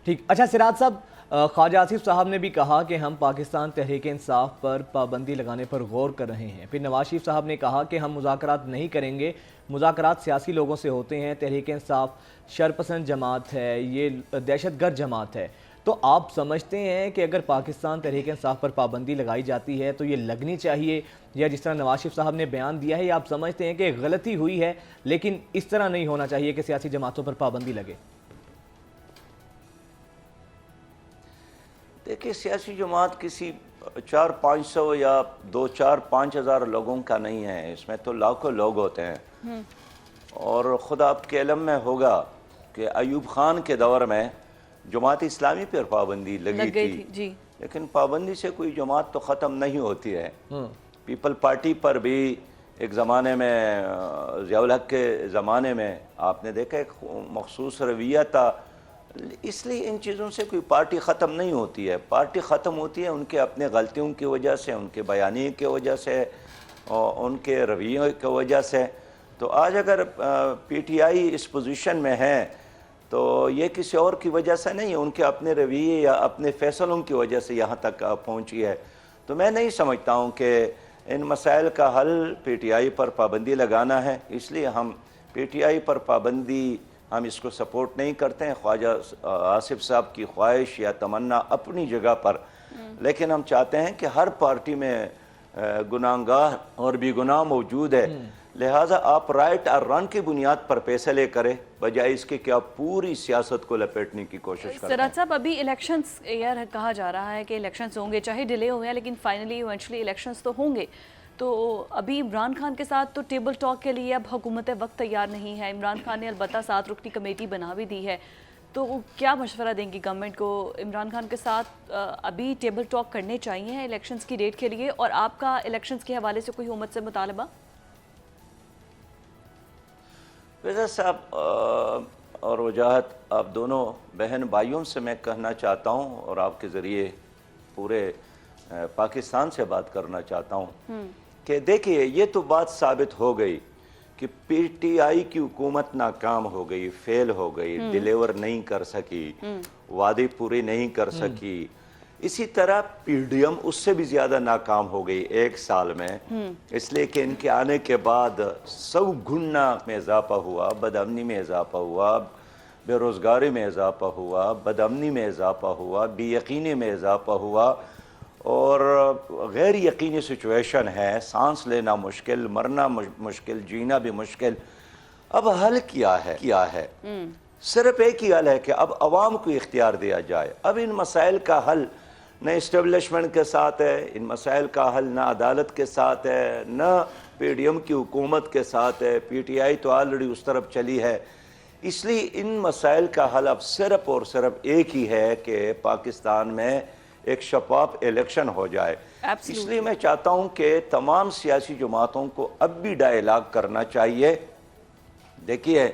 ٹھیک، اچھا سراج صاحب، خواجہ آصف صاحب نے بھی کہا کہ ہم پاکستان تحریک انصاف پر پابندی لگانے پر غور کر رہے ہیں، پھر نواز شریف صاحب نے کہا کہ ہم مذاکرات نہیں کریں گے، مذاکرات سیاسی لوگوں سے ہوتے ہیں، تحریک انصاف شرپسند جماعت ہے، یہ دہشت گرد جماعت ہے، تو آپ سمجھتے ہیں کہ اگر پاکستان تحریک انصاف پر پابندی لگائی جاتی ہے تو یہ لگنی چاہیے، یا جس طرح نواز شریف صاحب نے بیان دیا ہے، یا آپ سمجھتے ہیں کہ غلطی ہوئی ہے لیکن اس طرح نہیں ہونا چاہیے کہ سیاسی جماعتوں پر پابندی لگے؟ دیکھیں، سیاسی جماعت کسی 400-500 یا 2-4-5 ہزار لوگوں کا نہیں ہے، اس میں تو لاکھوں لوگ ہوتے ہیں، اور خود آپ کے علم میں ہوگا کہ ایوب خان کے دور میں جماعت اسلامی پر پابندی لگی تھی، لیکن پابندی سے کوئی جماعت تو ختم نہیں ہوتی ہے۔ پیپل پارٹی پر بھی ایک زمانے میں ضیاء الحق کے زمانے میں آپ نے دیکھا ایک مخصوص رویہ تھا. اس لیے ان چیزوں سے کوئی پارٹی ختم نہیں ہوتی ہے. پارٹی ختم ہوتی ہے ان کے اپنے غلطیوں کی وجہ سے, ان کے بیانیے کی وجہ سے, اور ان کے رویوں کی وجہ سے. تو آج اگر P T I us position میں ہے تو یہ کسی اور کی وجہ سے نہیں ہے, ان کے اپنے رویے یا اپنے فیصلوں کی وجہ سے یہاں تک پہنچی ہے. تو میں نہیں سمجھتا ہوں کہ ان مسائل کا حل پی ٹی آئی پر پابندی لگانا ہے. اس لیے ہم پی ٹی آئی پر پابندی ہم اس کو سپورٹ نہیں کرتے ہیں. خواجہ آصف صاحب کی خواہش یا تمنا اپنی جگہ پر, لیکن ہم چاہتے ہیں کہ ہر پارٹی میں گناہگار اور بھی گناہ موجود ہے. لہٰذا آپ رائٹ اور رن کی بنیاد پر فیصلے کریں بجائے اس کے کہ آپ پوری سیاست کو لپیٹنے کی کوشش کریں. سراج صاحب, ابھی الیکشنز یار کہا جا رہا ہے کہ الیکشنز ہوں گے, چاہے ڈیلے ہوئے ہیں لیکن فائنلی ایونچولی الیکشنز تو ہوں گے. تو ابھی عمران خان کے ساتھ تو ٹیبل ٹاک کے لیے اب حکومت وقت تیار نہیں ہے. عمران خان نے البتہ 7 رکنی کمیٹی بنا بھی دی ہے. تو کیا مشورہ دیں گی گورنمنٹ کو؟ عمران خان کے ساتھ ابھی ٹیبل ٹاک کرنے چاہیے الیکشنز کی ڈیٹ کے لیے, اور آپ کا الیکشنز کے حوالے سے کوئی حکومت سے مطالبہ؟ وزیر صاحب اور وجاہت, آپ دونوں بہن بھائیوں سے میں کہنا چاہتا ہوں اور آپ کے ذریعے پورے پاکستان سے بات کرنا چاہتا ہوں کہ دیکھیے یہ تو بات ثابت ہو گئی کہ پی ٹی آئی کی حکومت ناکام ہو گئی, فیل ہو گئی, ڈیلیور نہیں کر سکی, وعدے پورے نہیں کر سکی. اسی طرح پی ڈی ایم اس سے بھی زیادہ ناکام ہو گئی 1 سال میں, اس لیے کہ ان کے آنے کے بعد سب گھننا میں اضافہ ہوا, بدامنی میں اضافہ ہوا, بے روزگاری میں اضافہ ہوا, بدامنی میں اضافہ ہوا, بے یقینی میں اضافہ ہوا, اور غیر یقینی سچویشن ہے, سانس لینا مشکل, مرنا مشکل, جینا بھی مشکل. اب حل کیا ہے؟ صرف ایک ہی حل ہے کہ اب عوام کو اختیار دیا جائے. اب ان مسائل کا حل نہ اسٹیبلشمنٹ کے ساتھ ہے, ان مسائل کا حل نہ عدالت کے ساتھ ہے, نہ پی ڈی ایم کی حکومت کے ساتھ ہے. پی ٹی آئی تو آلریڈی اس طرف چلی ہے. اس لیے ان مسائل کا حل اب صرف اور صرف ایک ہی ہے کہ پاکستان میں ایک شفاف الیکشن ہو جائے. اس لیے میں چاہتا ہوں کہ تمام سیاسی جماعتوں کو اب بھی ڈائیلاگ کرنا چاہیے. دیکھیے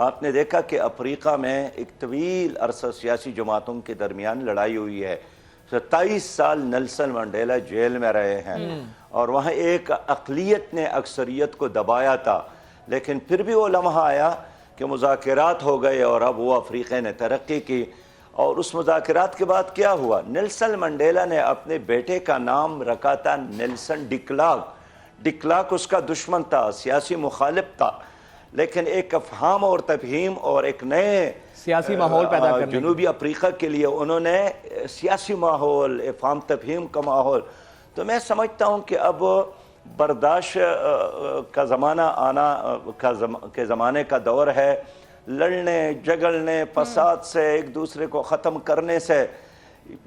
آپ نے دیکھا کہ افریقہ میں ایک طویل عرصہ سیاسی جماعتوں کے درمیان لڑائی ہوئی ہے. 27 سال نیلسن منڈیلا جیل میں رہے ہیں اور وہاں ایک اقلیت نے اکثریت کو دبایا تھا, لیکن پھر بھی وہ لمحہ آیا کہ مذاکرات ہو گئے اور اب وہ افریقہ نے ترقی کی. اور اس مذاکرات کے بعد کیا ہوا؟ نیلسن منڈیلا نے اپنے بیٹے کا نام رکھا تھا نیلسن ڈکلارک. ڈکلارک اس کا دشمن تھا, سیاسی مخالف تھا, لیکن ایک افہام اور تفہیم اور ایک نئے سیاسی ماحول پیدا کرنے جنوبی افریقہ کے لیے انہوں نے سیاسی ماحول, افہام تفہیم کا ماحول. تو میں سمجھتا ہوں کہ اب برداشت کا زمانہ کے زمانے کا دور ہے. لڑنے جھگڑنے فساد سے, ایک دوسرے کو ختم کرنے سے.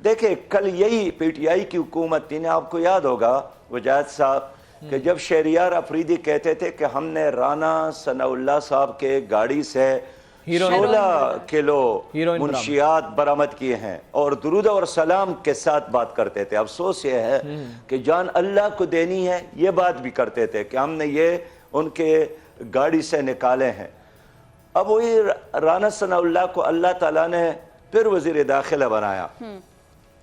دیکھیں کل یہی پی ٹی آئی کی حکومت تھی, آپ کو یاد ہوگا وجاہت صاحب, کہ جب شہریار افریدی کہتے تھے کہ ہم نے رانا ثناء اللہ صاحب کے گاڑی سے 16 کلو منشیات برآمد کیے ہیں اور درود اور سلام کے ساتھ بات کرتے تھے. افسوس یہ ہے کہ جان اللہ کو دینی ہے, یہ بات بھی کرتے تھے کہ ہم نے یہ ان کے گاڑی سے نکالے ہیں. اب وہی رانا ثناء اللہ کو اللہ تعالیٰ نے پھر وزیر داخلہ بنایا.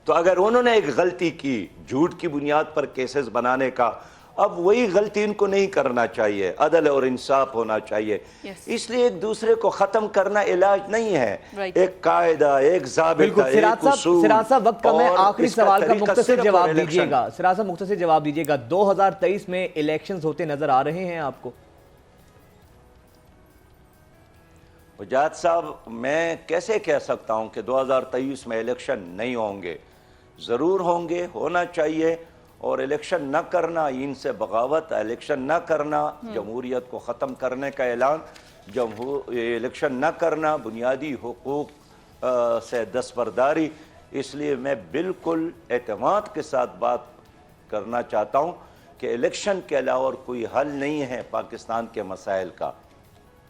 تو اگر انہوں نے ایک غلطی کی جھوٹ کی بنیاد پر کیسز بنانے کا, اب وہی غلطی ان کو نہیں کرنا چاہیے. عدل اور انصاف ہونا چاہیے. اس لیے ایک دوسرے کو ختم کرنا علاج نہیں ہے. ایک قاعدہ, ایک ضابطہ, ایک اصول. سراج صاحب وقت کم ہے, آخری سوال کا مختصر جواب دیجیے گا. سراج صاحب مختصر جواب دیجیے گا, 2023 میں الیکشنز ہوتے نظر آ رہے ہیں آپ کو؟ وجاہت صاحب میں کیسے کہہ سکتا ہوں کہ 2023 میں الیکشن نہیں ہوں گے؟ ضرور ہوں گے, ہونا چاہیے. اور الیکشن نہ کرنا ان سے بغاوت, الیکشن نہ کرنا جمہوریت کو ختم کرنے کا اعلان, الیکشن نہ کرنا بنیادی حقوق سے دستبرداری. اس لیے میں بالکل اعتماد کے ساتھ بات کرنا چاہتا ہوں کہ الیکشن کے علاوہ اور کوئی حل نہیں ہے پاکستان کے مسائل کا.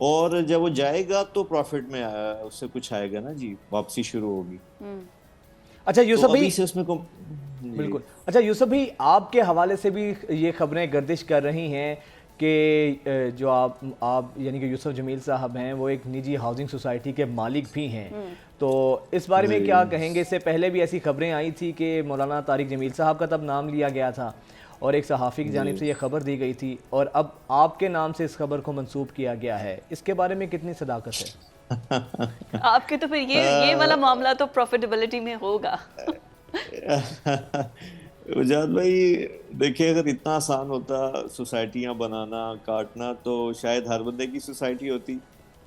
اور جب وہ جائے گا تو پروفٹ میں اس سے کچھ آئے گا نا جی, واپسی شروع ہوگی. اچھا یوسف بھائی, ابھی سے اس میں بالکل, اچھا یوسف بھائی آپ کے حوالے سے بھی یہ خبریں گردش کر رہی ہیں کہ جو آپ یعنی کہ یوسف جمیل صاحب ہیں وہ ایک نجی ہاؤسنگ سوسائٹی کے مالک بھی ہیں, تو اس بارے میں کیا کہیں گے؟ اس سے پہلے بھی ایسی خبریں آئی تھی کہ مولانا طارق جمیل صاحب کا تب نام لیا گیا تھا اور ایک صحافی کی جانب سے یہ خبر دی گئی تھی, اور اب آپ کے نام سے اس خبر کو منسوب کیا گیا ہے, اس کے بارے میں کتنی صداقت ہے؟ آپ کے تو پھر یہ والا معاملہ تو پروفیٹیبلٹی میں ہوگا. وجاد بھائی دیکھیں, اگر اتنا آسان ہوتا سوسائٹیاں بنانا کاٹنا تو شاید ہر بندے کی سوسائٹی ہوتی.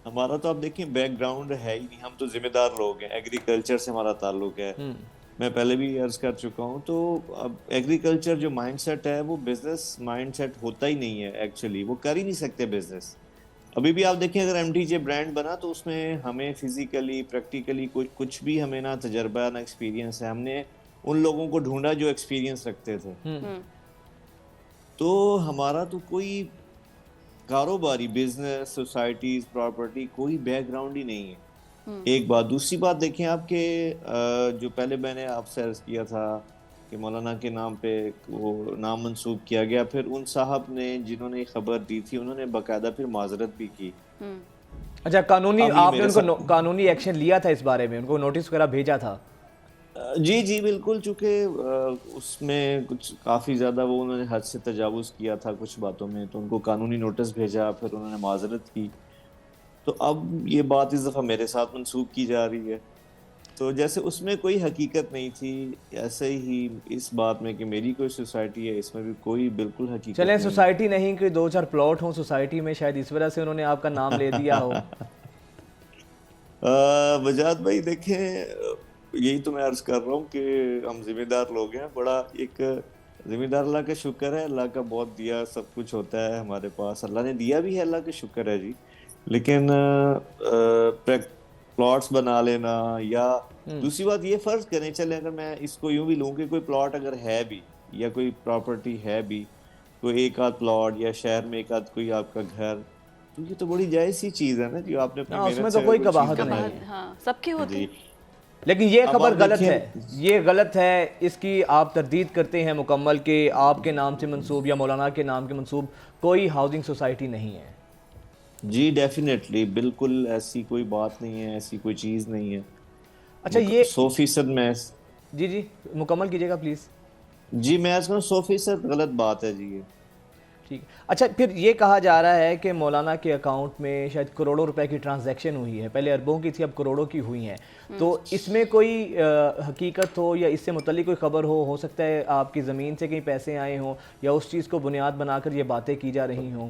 ہمارا تو آپ دیکھیں بیک گراؤنڈ ہے ہی نہیں, ہم تو ذمہ دار لوگ ہیں, ایگریکلچر سے ہمارا تعلق ہے. میں پہلے بھی عرض کر چکا ہوں, تو اب ایگریکلچر جو مائنڈ سیٹ ہے وہ بزنس مائنڈ سیٹ ہوتا ہی نہیں ہے ایکچولی, وہ کر ہی نہیں سکتے بزنس. ابھی بھی آپ دیکھیں اگر ایم ٹی جے برانڈ بنا تو اس میں ہمیں فزیکلی پریکٹیکلی کچھ بھی ہمیں نہ تجربہ نہ ایکسپیرینس ہے. ہم نے ان لوگوں کو ڈھونڈا جو ایکسپیرینس رکھتے تھے. تو ہمارا تو کوئی کاروباری بزنس سوسائٹیز پراپرٹی کوئی بیک گراؤنڈ ہی نہیں ہے. ایک بات. دوسری بات دیکھیں آپ کے جو پہلے میں نے آپ سے عرض کیا تھا کہ مولانا کے نام پہ وہ نام منسوب کیا گیا, پھر ان صاحب نے جنہوں نے خبر دی تھی انہوں نے باقاعدہ پھر معذرت بھی کی. اچھا قانونی آپ نے ان کو قانونی ایکشن لیا تھا اس بارے میں, ان کو نوٹس وغیرہ بھیجا تھا؟ جی بالکل, چونکہ اس میں کچھ کافی زیادہ وہ انہوں نے حد سے تجاوز کیا تھا کچھ باتوں میں, تو ان کو قانونی نوٹس بھیجا, پھر انہوں نے معذرت کی. تو اب یہ بات اس دفعہ میرے ساتھ منسوب کی جا رہی ہے. تو جیسے اس میں کوئی حقیقت نہیں تھی ایسے ہی اس بات میں کہ میری کوئی سوسائٹی ہے اس میں بھی کوئی بالکل حقیقت چلیں نہیں. سوسائٹی نہیں, کوئی 2-4 پلاٹ ہوں سوسائٹی میں, شاید اس وجہ سے انہوں نے آپ کا نام لے دیا ہو. وجاد بھائی دیکھیں, یہی تو میں عرض کر رہا ہوں کہ ہم ذمہ دار لوگ ہیں. بڑا ایک ذمہ دار اللہ کا شکر ہے, اللہ کا بہت دیا سب کچھ ہوتا ہے ہمارے پاس, اللہ نے دیا بھی ہے, اللہ کا شکر ہے جی. لیکن پلاٹس بنا لینا, یا دوسری بات یہ فرض کریں چلیں اگر میں اس کو یوں بھی لوں کہ کوئی پلاٹ اگر ہے بھی یا کوئی پراپرٹی ہے بھی, کوئی ایک آدھ پلاٹ یا شہر میں ایک آدھ کوئی آپ کا گھر, تو یہ تو بڑی جائز سی چیز ہے نا کہ آپ نے اپنی اس میں محنت تو سے کوئی چیز قباحت بنائی نہیں ہے. ہاں سب کی ہوتی. لیکن یہ اب خبر آپ غلط دیکھیں, ہے, یہ غلط ہے, اس کی آپ تردید کرتے ہیں مکمل کہ آپ کے نام سے منسوب یا مولانا کے نام کے منسوب کوئی ہاؤسنگ سوسائٹی نہیں ہے. جی ڈیفینیٹلی بالکل ایسی کوئی بات نہیں ہے, ایسی کوئی چیز نہیں ہے. اچھا یہ 100% میں جی مکمل کیجیے گا پلیز. جی میں آج کہوں 100% غلط بات ہے جی یہ. ٹھیک. اچھا پھر یہ کہا جا رہا ہے کہ مولانا کے اکاؤنٹ میں شاید کروڑوں روپے کی ٹرانزیکشن ہوئی ہے, پہلے اربوں کی تھی اب کروڑوں کی ہوئی ہیں, تو اس میں کوئی حقیقت ہو یا اس سے متعلق کوئی خبر ہو سکتا ہے آپ کی زمین سے کہیں پیسے آئے ہوں یا اس چیز کو بنیاد بنا کر یہ باتیں کی جا رہی ہوں.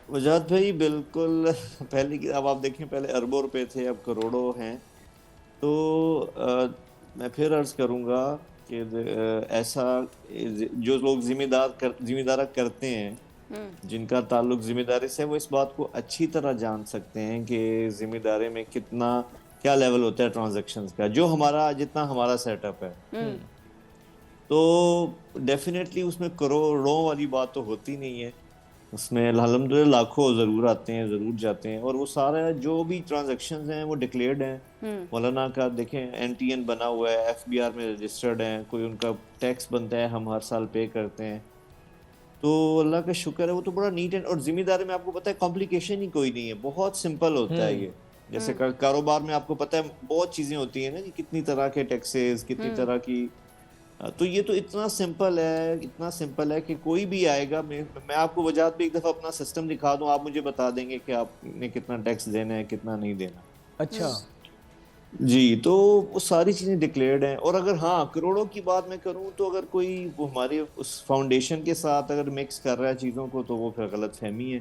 وجاد بھائی بالکل, پہلے کی اب آپ دیکھیں پہلے اربوں روپے تھے اب کروڑوں ہیں. تو میں پھر عرض کروں گا کہ ایسا جو لوگ ذمہ دارہ کرتے ہیں, جن کا تعلق ذمہ داری سے, وہ اس بات کو اچھی طرح جان سکتے ہیں کہ ذمہ داری میں کیا لیول ہوتا ہے ٹرانزیکشنز کا, جو جتنا ہمارا سیٹ اپ ہے. تو ڈیفینیٹلی اس میں کروڑوں والی بات تو ہوتی نہیں ہے, اس میں الحمدللہ لاکھوں ضرور آتے ہیں ضرور جاتے ہیں, اور وہ سارا جو بھی ٹرانزیکشنز ہیں وہ ڈکلیئرڈ ہیں. مولانا کا دیکھیں این ٹی این بنا ہوا ہے, ایف بی آر میں رجسٹرڈ ہیں, کوئی ان کا ٹیکس بنتا ہے ہم ہر سال پے کرتے ہیں. تو اللہ کا شکر ہے وہ تو بڑا نیٹ اینڈ, اور ذمہ داری میں آپ کو پتہ ہے کمپلیکیشن ہی کوئی نہیں ہے, بہت سمپل ہوتا ہے یہ. جیسے کاروبار میں آپ کو پتہ ہے بہت چیزیں ہوتی ہیں نا جی, کتنی طرح کے ٹیکسز, کتنی طرح کی, تو یہ تو اتنا سمپل ہے کہ کوئی بھی آئے گا. میں آپ کو وجات بھی ایک دفعہ اپنا سسٹم دکھا دوں, آپ مجھے بتا دیں گے کہ آپ نے کتنا ٹیکس دینا ہے کتنا نہیں دینا. اچھا جی, تو وہ ساری چیزیں ڈکلیئرڈ ہیں. اور اگر ہاں کروڑوں کی بات میں کروں تو اگر کوئی وہ ہمارے اس فاؤنڈیشن کے ساتھ اگر مکس کر رہا ہے چیزوں کو تو وہ پھر غلط فہمی ہے.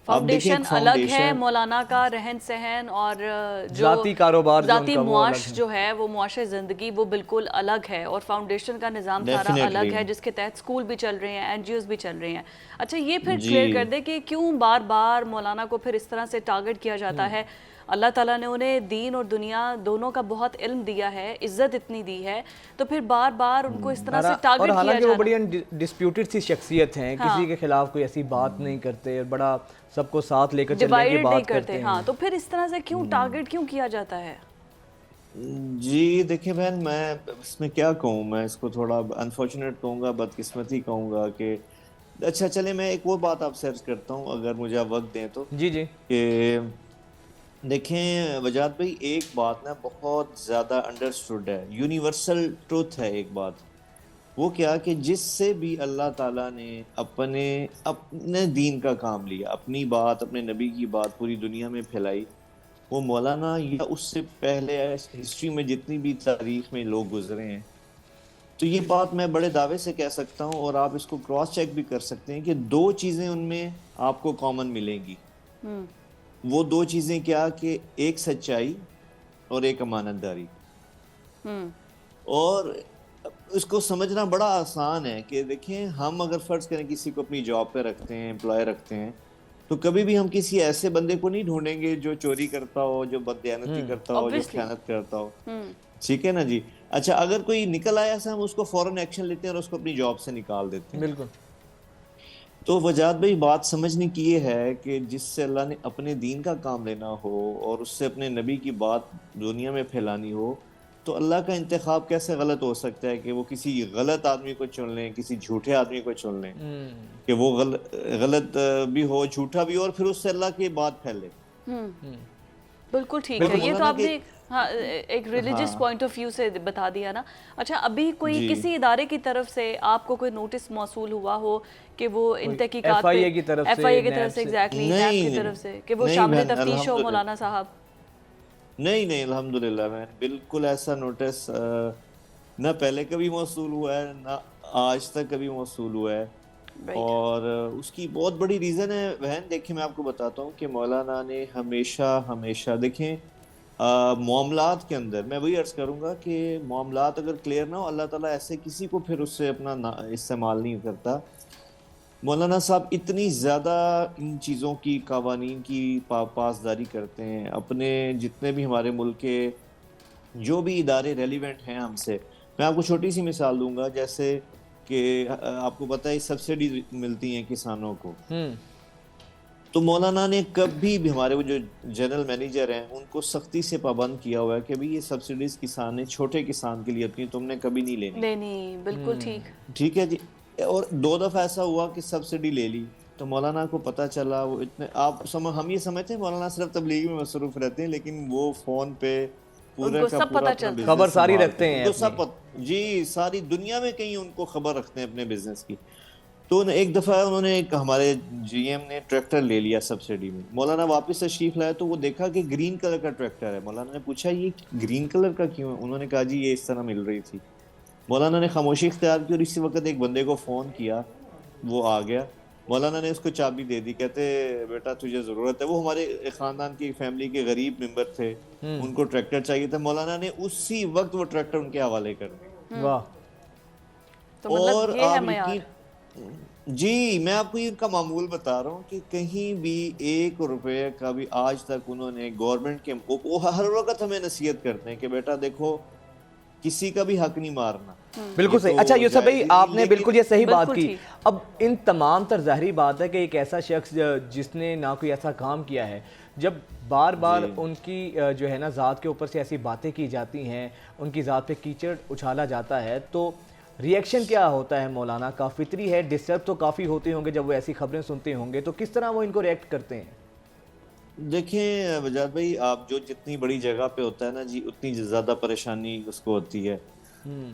فاؤنڈیشن الگ ہے, مولانا کا رہن سہن اور جو ذاتی کاروبار ذاتی معاش جو ہے وہ معاش زندگی وہ بالکل الگ ہے, اور فاؤنڈیشن کا نظام سارا الگ ہے جس کے تحت سکول بھی چل رہے ہیں, این جی اوز بھی چل رہے ہیں. اچھا یہ پھر کلیئر کر دے کہ کیوں بار بار مولانا کو پھر اس طرح سے ٹارگٹ کیا جاتا ہے. اللہ تعالیٰ نے انہیں دین اور دنیا دونوں کا بہت علم دیا ہے, عزت اتنی دی ہے, تو پھر بار بار ان کو اس طرح سے اور ٹارگٹ کیا حالانکہ وہ جانا. بڑی ڈسپیوٹڈ سی شخصیت ہیں, کسی کے خلاف کوئی ایسی بات نہیں کرتے, بڑا سب کو ساتھ لے کر چلنے کی ڈیوائیڈ نہیں بات کرتے. کرتے ہیں. ہاں, تو پھر اس طرح سے کیوں ٹارگٹ کیوں کیا جاتا ہے؟ جی دیکھیں بہن, میں اس میں کیا کہوں, میں اس کو تھوڑا انفارچونیٹ کہوں گا, بدقسمتی کہوں گا کہ اچھا چلے میں ایک اور بات آپ سے عرض کرتا ہوں اگر مجھے آپ وقت دیں تو. جی جی کہ دیکھیں وجاد بھائی, ایک بات نا بہت زیادہ انڈرسٹوڈ ہے, یونیورسل ٹروتھ ہے ایک بات, وہ کیا کہ جس سے بھی اللہ تعالیٰ نے اپنے دین کا کام لیا, اپنی بات, اپنے نبی کی بات پوری دنیا میں پھیلائی, وہ مولانا یا اس سے پہلے ہسٹری میں جتنی بھی تاریخ میں لوگ گزرے ہیں, تو یہ بات میں بڑے دعوے سے کہہ سکتا ہوں, اور آپ اس کو کراس چیک بھی کر سکتے ہیں کہ دو چیزیں ان میں آپ کو کامن ملیں گی. وہ دو چیزیں کیا کہ ایک سچائی اور ایک امانت داری. اور اس کو سمجھنا بڑا آسان ہے کہ دیکھیں ہم اگر فرض کریں کسی کو اپنی جاب پہ رکھتے ہیں, امپلائے رکھتے ہیں, تو کبھی بھی ہم کسی ایسے بندے کو نہیں ڈھونڈیں گے جو چوری کرتا ہو, جو بددیانتی کرتا ہو, جو خیانت کرتا ہو. ٹھیک ہے نا جی. اچھا اگر کوئی نکل آیا سے ہم اس کو فوراً ایکشن لیتے ہیں اور اس کو اپنی جاب سے نکال دیتے ہیں. بالکل. تو وجاد بھائی بات سمجھنے کی یہ ہے کہ جس سے اللہ نے اپنے دین کا کام لینا ہو اور اس سے اپنے نبی کی بات دنیا میں پھیلانی ہو, تو اللہ کا انتخاب کیسے غلط ہو سکتا ہے کہ وہ کسی غلط آدمی کو چن لیں, کسی جھوٹے آدمی کو چن لیں, کہ وہ غلط بھی ہو, جھوٹا بھی ہو, اور پھر اس سے اللہ کی بات پھیلے. بالکل ٹھیک ہے, یہ تو آپ نے ایک ریلیجس پوائنٹ آف ویو سے بتا دیا نا. اچھا ابھی کوئی کسی ادارے کی طرف سے آپ کو کوئی نوٹس موصول ہوا ہو کہ وہ ان تحقیقات پہ, FIA کی طرف سے, ایگزیکٹلی نیب کی طرف سے, کہ وہ شامل تفتیش ہو مولانا صاحب؟ نہیں الحمدللہ میں بالکل ایسا نوٹس نہ پہلے کبھی موصول ہوا ہے, نہ آج تک کبھی موصول ہوا ہے. اور اس کی بہت بڑی ریزن ہے بہن, دیکھیں میں آپ کو بتاتا ہوں کہ مولانا نے ہمیشہ دیکھیں معاملات کے اندر, میں وہی عرض کروں گا کہ معاملات اگر کلیئر نہ ہو, اللہ تعالیٰ ایسے کسی کو پھر اس سے اپنا استعمال نہیں کرتا. مولانا صاحب اتنی زیادہ ان چیزوں کی, قوانین کی پاسداری کرتے ہیں, اپنے جتنے بھی ہمارے ملک کے جو بھی ادارے ریلیونٹ ہیں ہم سے. میں آپ کو چھوٹی سی مثال دوں گا, جیسے کہ آپ کو پتہ ہے سبسڈی ملتی ہیں کسانوں کو, تو مولانا نے کبھی بھی ہمارے وہ جو جنرل مینیجر ہیں ان کو سختی سے پابند کیا ہوا ہے کہ بھئی یہ سبسڈیز کسان چھوٹے کسان کے لیے اپنی تم نے کبھی نہیں لینی. بالکل ٹھیک ہے جی. اور 2 دفعہ ایسا ہوا کہ سبسڈی لے لی, تو مولانا کو پتہ چلا, وہ اتنے ہم یہ سمجھتے ہیں مولانا صرف تبلیغ میں مصروف رہتے ہیں, لیکن وہ فون پہ پورا کا پورا خبر ساری رکھتے ہیں, جی ساری دنیا میں کہیں ان کو خبر رکھتے ہیں اپنے بزنس کی. تو ایک دفعہ انہوں نے ہمارے جی ایم نے ٹریکٹر لے لیا سبسڈی میں, مولانا واپس تشریف لائے تو وہ دیکھا کہ گرین کلر کا ٹریکٹر ہے. مولانا نے پوچھا یہ گرین کلر کا کیوں ہے؟ انہوں نے کہا جی یہ اس طرح مل رہی تھی. مولانا نے خاموشی اختیار کی اور اسی وقت ایک بندے کو فون کیا, وہ آ گیا, مولانا نے اس کو چابی دے دی, کہتے بیٹا تجھے ضرورت ہے. وہ ہمارے خاندان کی فیملی کے غریب ممبر تھے, ان کو ٹریکٹر چاہیے تھا, مولانا نے اسی وقت وہ ٹریکٹر ان کے حوالے کر دیا. واہ. اور جی میں آپ کو ان کا معمول بتا رہا ہوں کہ کہیں بھی 1 روپے کا بھی آج تک انہوں نے گورنمنٹ کے, وہ ہر وقت ہمیں نصیحت کرتے ہیں کہ بیٹا دیکھو کسی کا بھی حق نہیں مارنا. بالکل صحیح. اچھا یوسف بھائی آپ نے بالکل یہ صحیح بات کی. اب ان تمام تر ظاہری بات ہے کہ ایک ایسا شخص جس نے نہ کوئی ایسا کام کیا ہے, جب بار بار ان کی جو ہے نا ذات کے اوپر سے ایسی باتیں کی جاتی ہیں, ان کی ذات پہ کیچڑ اچھالا جاتا ہے, تو ریئیکشن کیا ہوتا ہے مولانا کا؟ فطری ہے, ڈسٹرب تو کافی ہوتے ہوں گے جب وہ ایسی خبریں سنتے ہوں گے, تو کس طرح وہ ان کو ریئیکٹ کرتے ہیں؟ دیکھیں وجاد بھائی, آپ جو جتنی بڑی جگہ پہ ہوتا ہے نا جی, اتنی زیادہ پریشانی اس کو ہوتی ہے.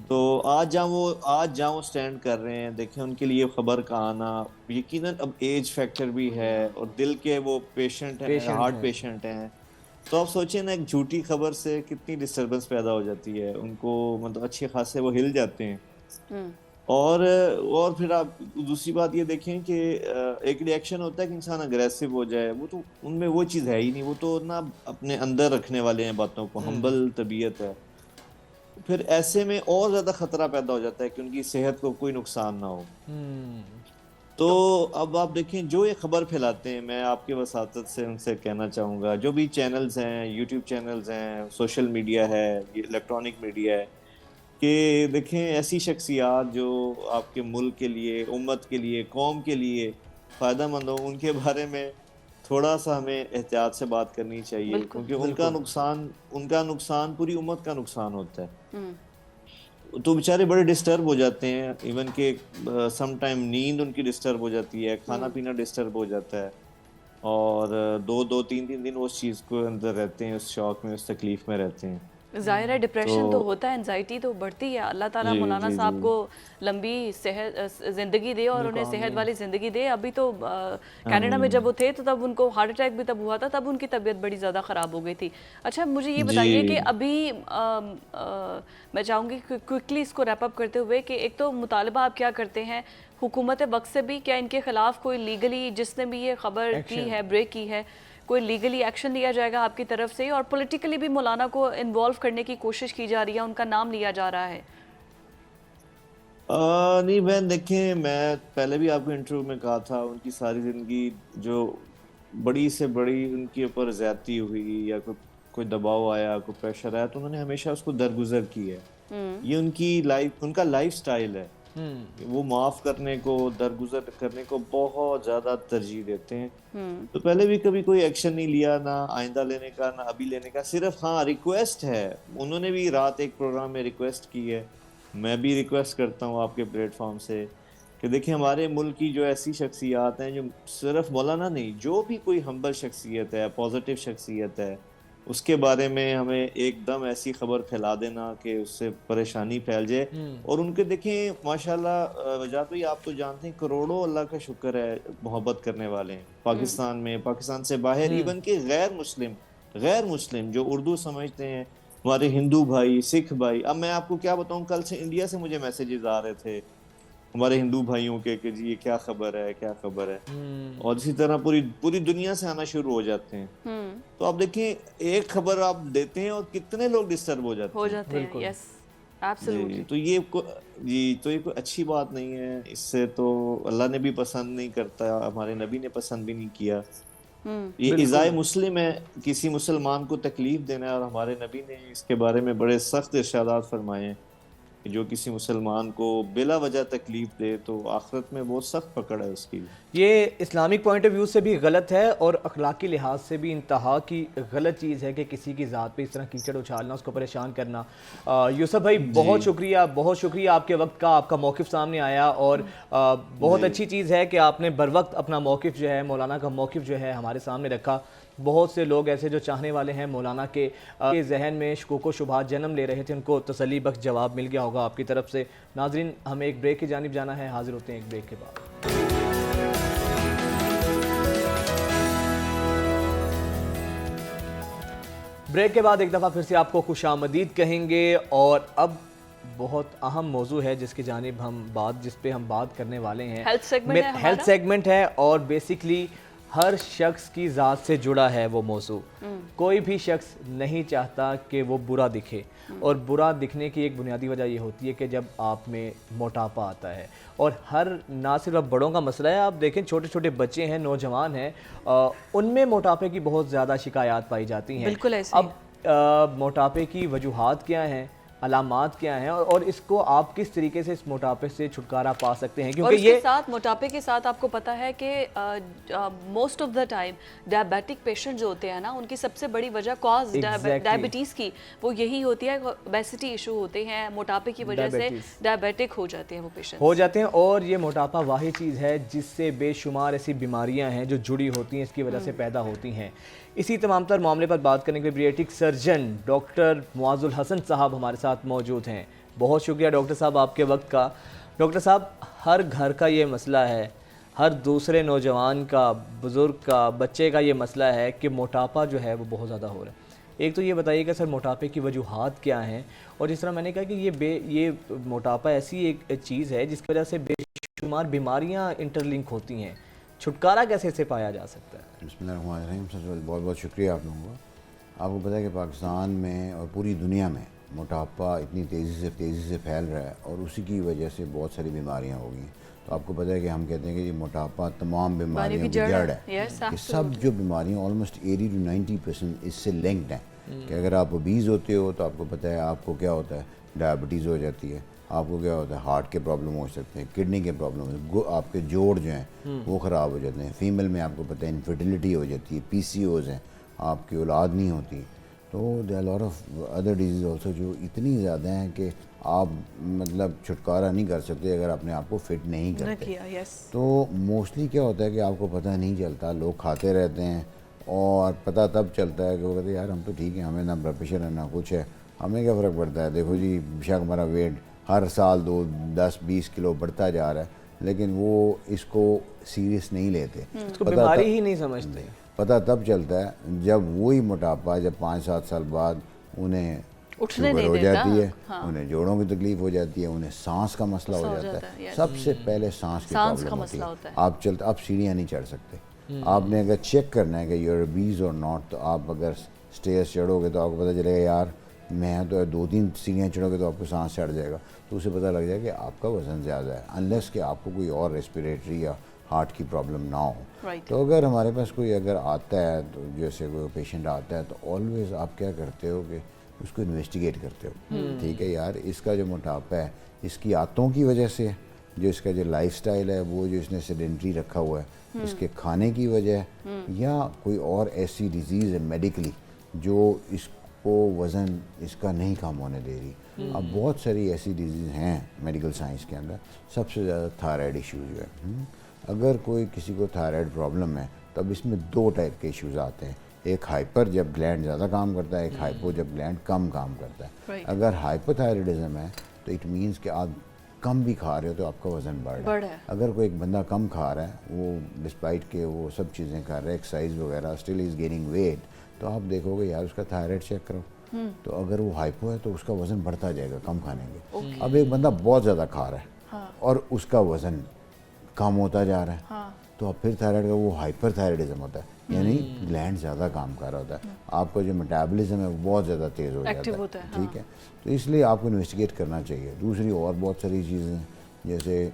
تو آج جہاں وہ سٹینڈ کر رہے ہیں, دیکھیں ان کے لیے خبر کا آنا یقیناً اب ایج فیکٹر بھی ہے, اور دل کے وہ پیشنٹ ہیں, ہارٹ پیشنٹ ہیں, تو آپ سوچیں نا ایک جھوٹی خبر سے کتنی ڈسٹربنس پیدا ہو جاتی ہے ان کو, مطلب اچھے خاصے وہ ہل جاتے ہیں. اور پھر آپ دوسری بات یہ دیکھیں کہ ایک ری ایکشن ہوتا ہے کہ انسان اگریسو ہو جائے, وہ تو ان میں وہ چیز ہے ہی نہیں, وہ تو نا اپنے اندر رکھنے والے ہیں باتوں کو, ہمبل طبیعت ہے. پھر ایسے میں اور زیادہ خطرہ پیدا ہو جاتا ہے کہ ان کی صحت کو کوئی نقصان نہ ہو. تو اب آپ دیکھیں جو یہ خبر پھیلاتے ہیں، میں آپ کے وساطت سے ان سے کہنا چاہوں گا، جو بھی چینلز ہیں، یوٹیوب چینلز ہیں، سوشل میڈیا ہے، یہ الیکٹرانک میڈیا ہے، کہ دیکھیں ایسی شخصیات جو آپ کے ملک کے لیے، امت کے لیے، قوم کے لیے فائدہ مند ہوں، ان کے بارے میں تھوڑا سا ہمیں احتیاط سے بات کرنی چاہیے، بالکل کیونکہ ان کا نقصان پوری امت کا نقصان ہوتا ہے. تو بیچارے بڑے ڈسٹرب ہو جاتے ہیں، ایون کہ سم ٹائم نیند ان کی ڈسٹرب ہو جاتی ہے، کھانا پینا ڈسٹرب ہو جاتا ہے، اور دو تین دن وہ اس چیز کو اندر رہتے ہیں، اس شوق میں، اس تکلیف میں رہتے ہیں. ظاہر ہے ڈپریشن تو ہوتا ہے، انزائٹی تو بڑھتی ہے. اللہ تعالیٰ جی مولانا جی صاحب جی کو لمبی زندگی دے اور انہیں صحت والی زندگی دے. ابھی تو کینیڈا میں جب وہ تھے تو تب ان کو ہارٹ اٹیک بھی تب ہوا تھا، تب ان کی طبیعت بڑی زیادہ خراب ہو گئی تھی. اچھا مجھے یہ بتائیے کہ ابھی میں چاہوں گی کوئکلی اس کو ریپ اپ کرتے ہوئے کہ ایک تو مطالبہ آپ کیا کرتے ہیں حکومت وقت سے بھی، کیا ان کے خلاف کوئی لیگلی، جس نے بھی یہ خبر کی ہے، بریک کی ہے، کوئی لیگلی ایکشن لیا جائے گا آپ کی طرف سے، اور پولیٹیکلی بھی مولانا کو انوالو کرنے کی کوشش کی جا رہی ہے، ان کا نام لیا جا رہا ہے؟ نہیں، میں دیکھیں، میں پہلے بھی آپ کو انٹرویو میں کہا تھا، ان کی ساری زندگی جو بڑی سے بڑی ان کے اوپر زیادتی ہوئی یا کوئی دباؤ آیا، کوئی پریشر آیا، تو انہوں نے ہمیشہ اس کو درگزر کی ہے. یہ ان کا لائف سٹائل ہے. وہ معاف کرنے کو، درگزر کرنے کو بہت زیادہ ترجیح دیتے ہیں. تو پہلے بھی کبھی کوئی ایکشن نہیں لیا، نہ آئندہ لینے کا، نہ ابھی لینے کا. صرف ہاں ریکویسٹ ہے. انہوں نے بھی رات ایک پروگرام میں ریکویسٹ کی ہے، میں بھی ریکویسٹ کرتا ہوں آپ کے پلیٹ فارم سے کہ دیکھیں ہمارے ملک کی جو ایسی شخصیات ہیں، جو صرف مولانا نہیں، جو بھی کوئی ہمبل شخصیت ہے، پازیٹیو شخصیت ہے، اس کے بارے میں ہمیں ایک دم ایسی خبر پھیلا دینا کہ اس سے پریشانی پھیل جائے. اور ان کے دیکھیں ماشاءاللہ وجہ تو یہ آپ تو جانتے ہیں، کروڑوں اللہ کا شکر ہے محبت کرنے والے ہیں پاکستان میں، پاکستان سے باہر، ایون کہ غیر مسلم جو اردو سمجھتے ہیں، ہمارے ہندو بھائی، سکھ بھائی. اب میں آپ کو کیا بتاؤں، کل سے انڈیا سے مجھے میسیجز آ رہے تھے ہمارے ہندو بھائیوں کے کہ جی یہ کیا خبر ہے، کیا خبر ہے. اور اسی طرح پوری دنیا سے آنا شروع ہو جاتے ہیں. تو آپ دیکھیں ایک خبر آپ دیتے ہیں اور کتنے لوگ ڈسٹرب ہو جاتے ہیں. یس ایبسلیوٹلی. تو یہ کوئی اچھی بات نہیں ہے. اس سے تو اللہ نے بھی پسند نہیں کرتا، ہمارے نبی نے پسند بھی نہیں کیا. یہ ایذائے مسلم ہے، کسی مسلمان کو تکلیف دینا ہے، اور ہمارے نبی نے اس کے بارے میں بڑے سخت ارشادات فرمائے ہیں کہ جو کسی مسلمان کو بلا وجہ تکلیف دے تو آخرت میں بہت سخت پکڑ ہے اس کی. یہ اسلامک پوائنٹ آف ویو سے بھی غلط ہے اور اخلاقی لحاظ سے بھی انتہا کی غلط چیز ہے کہ کسی کی ذات پہ اس طرح کیچڑ اچھالنا، اس کو پریشان کرنا. یوسف بھائی بہت شکریہ آپ کے وقت کا، آپ کا موقف سامنے آیا، اور بہت اچھی چیز ہے کہ آپ نے بر وقت اپنا موقف جو ہے، مولانا کا موقف جو ہے ہمارے سامنے رکھا. بہت سے لوگ ایسے جو چاہنے والے ہیں مولانا کے ذہن میں شکوک و شبہات جنم لے رہے تھے، ان کو تسلی بخش جواب مل گیا ہوگا آپ کی طرف سے. ناظرین ہمیں ایک بریک کی جانب جانا ہے، حاضر ہوتے ہیں ایک بریک کے بعد. بریک کے بعد ایک دفعہ پھر سے آپ کو خوش آمدید کہیں گے، اور اب بہت اہم موضوع ہے جس پہ ہم بات کرنے والے ہیں. ہیلتھ سیگمنٹ ہے، اور بیسیکلی ہر شخص کی ذات سے جڑا ہے وہ موضوع. کوئی بھی شخص نہیں چاہتا کہ وہ برا دکھے، اور برا دکھنے کی ایک بنیادی وجہ یہ ہوتی ہے کہ جب آپ میں موٹاپا آتا ہے. اور نہ صرف بڑوں کا مسئلہ ہے، آپ دیکھیں چھوٹے چھوٹے بچے ہیں، نوجوان ہیں، ان میں موٹاپے کی بہت زیادہ شکایات پائی جاتی ہیں. بالکل ایسے. اب موٹاپے کی وجوہات کیا ہیں، علامات کیا ہیں، اور اس کو آپ کس طریقے سے اس موٹاپے سے چھٹکارا پا سکتے ہیں؟ اور اس کے ساتھ موٹاپے کے ساتھ آپ کو پتہ ہے کہ most of the time diabetic patient جو ہوتے ہیں نا، ان کی سب سے بڑی وجہ کاز ڈائبٹیز کی وہ یہی ہوتی ہے. اوبیسٹی ایشو ہوتے ہیں، موٹاپے کی وجہ سے ڈائبیٹک ہو جاتے ہیں وہ پیشنٹ ہو جاتے ہیں. اور یہ موٹاپا واحد چیز ہے جس سے بے شمار ایسی بیماریاں ہیں جو جڑی ہوتی ہیں، اس کی وجہ سے پیدا ہوتی ہیں. اسی تمام تر معاملے پر بات کرنے کے لیے پیڈیاٹرک سرجن ڈاکٹر معاذ الحسن صاحب ہمارے ساتھ موجود ہیں. بہت شکریہ ڈاکٹر صاحب آپ کے وقت کا. ڈاکٹر صاحب ہر گھر کا یہ مسئلہ ہے، ہر دوسرے نوجوان کا، بزرگ کا، بچے کا یہ مسئلہ ہے کہ موٹاپا جو ہے وہ بہت زیادہ ہو رہا ہے. ایک تو یہ بتائیے کہ سر موٹاپے کی وجوہات کیا ہیں، اور جس طرح میں نے کہا کہ یہ موٹاپا ایسی ایک چیز ہے جس کی وجہ سے بے شمار بیماریاں انٹر لنک ہوتی ہیں، چھٹکارا کیسے سے پایا جا سکتا ہے؟ بسم اللہ الرحمن الرحیم. سب سے بہت بہت شکریہ آپ لوگوں کا. آپ کو پتہ ہے کہ پاکستان میں اور پوری دنیا میں موٹاپا اتنی تیزی سے پھیل رہا ہے، اور اسی کی وجہ سے بہت ساری بیماریاں ہو گئی ہیں. تو آپ کو پتہ ہے کہ ہم کہتے ہیں کہ یہ موٹاپا تمام بیماریوں کی جڑ جڑ ہے. ہے، Yes, کہ سب جو بیماریاں آلموسٹ 80 to 90% اس سے لنکڈ ہیں، کہ اگر آپ اوبیز ہوتے ہو تو آپ کو پتہ ہے آپ کو کیا ہوتا ہے، ڈائبٹیز ہو جاتی ہے، آپ کو کیا ہوتا ہے، ہارٹ کے پرابلم ہو سکتے ہیں، کڈنی کے پرابلم، آپ کے جوڑ جو ہیں وہ خراب ہو جاتے ہیں، فیمیل میں آپ کو پتہ ہے انفرٹیلیٹی ہو جاتی ہے، PCOS ہیں، آپ کی اولاد نہیں ہوتی. تو there lot of other diseases also جو اتنی زیادہ ہیں کہ آپ مطلب چھٹکارا نہیں کر سکتے اگر اپنے آپ کو فٹ نہیں کرتے. کیا. یس. تو موسٹلی کیا ہوتا ہے کہ آپ کو پتہ نہیں چلتا، لوگ کھاتے رہتے ہیں اور پتہ تب چلتا ہے کہ وہ کہتے ہیں یار ہم تو ٹھیک ہیں، ہمیں نہ بلڈ پریشر ہے نہ کچھ ہے، ہمیں کیا فرق پڑتا ہے، دیکھو جی بیشک ہمارا ویٹ ہر سال 10-20 کلو بڑھتا جا رہا ہے، لیکن وہ اس کو سیریس نہیں لیتے. اس کو بیماری ہی نہیں سمجھتے. پتہ تب چلتا ہے جب وہی موٹاپا جب 5-7 سال بعد انہیں شوگر ہو جاتی ہے، انہیں جوڑوں کی تکلیف ہو جاتی ہے، انہیں سانس کا مسئلہ ہو جاتا ہے. سب سے پہلے سانس کی پرابلم ہوتی ہے. آپ سیڑھیاں نہیں چڑھ سکتے. آپ نے اگر چیک کرنا ہے کہ یو آر اوبیز اور ناٹ، تو آپ اگر اسٹیئرس چڑھو گے تو آپ کو پتہ چلے گا یار میں تو 2-3 سیڑھیاں چڑھو گے تو آپ کو سانس چڑھ جائے گا، تو اسے پتہ لگ جائے کہ آپ کا وزن زیادہ ہے، انلیس کہ آپ کو کوئی اور ریسپیریٹری یا ہارٹ کی پرابلم نہ ہو. تو اگر ہمارے پاس کوئی اگر آتا ہے تو جیسے کوئی پیشنٹ آتا ہے تو آلویز آپ کیا کرتے ہو کہ اس کو انویسٹیگیٹ کرتے ہو. ٹھیک ہے یار اس کا جو موٹاپا ہے اس کی عادتوں کی وجہ سے ہے، جو اس کا جو لائف سٹائل ہے وہ جو اس نے سیڈنٹری رکھا ہوا ہے اس کے کھانے کی وجہ ہے، یا کوئی اور ایسی ڈیزیز ہے میڈیکلی جو اس کو وزن اس کا نہیں کم ہونے دے رہی. اب بہت ساری ایسی ڈیزیز ہیں میڈیکل سائنس کے اندر. سب سے زیادہ تھائرائڈ ایشو جو ہے، اگر کوئی کسی کو تھائرائڈ پرابلم ہے تو اب اس میں 2 ٹائپ کے ایشوز آتے ہیں. ایک ہائپر جب گلینڈ زیادہ کام کرتا ہے، ایک ہائپو جب گلینڈ کم کام کرتا ہے. اگر ہائپو تھائرائڈزم ہے تو اٹ مینس کہ آپ کم بھی کھا رہے ہو تو آپ کا وزن بڑھ رہا ہے. اگر کوئی ایک بندہ کم کھا رہا ہے، وہ ڈسپائٹ کہ وہ سب چیزیں کر رہا ہے، ایکسرسائز وغیرہ، اسٹل از گیننگ ویٹ، تو آپ دیکھو گے یار اس کا تھائرائڈ چیک کرو. تو اگر وہ ہائپو ہے تو اس کا وزن بڑھتا جائے گا کم کھانے کے. اب ایک بندہ بہت زیادہ کھا رہا ہے اور اس کا وزن کم ہوتا جا رہا ہے، تو اب پھر تھائرائڈ کا وہ ہائپر تھائرائڈزم ہوتا ہے، یعنی گلینڈ زیادہ کام کر رہا ہوتا ہے. آپ کا جو میٹابولزم ہے وہ بہت زیادہ تیز ہو جاتا ہے. ٹھیک ہے، تو اس لیے آپ کو انویسٹیگیٹ کرنا چاہیے. دوسری اور بہت ساری چیزیں ہیں، جیسے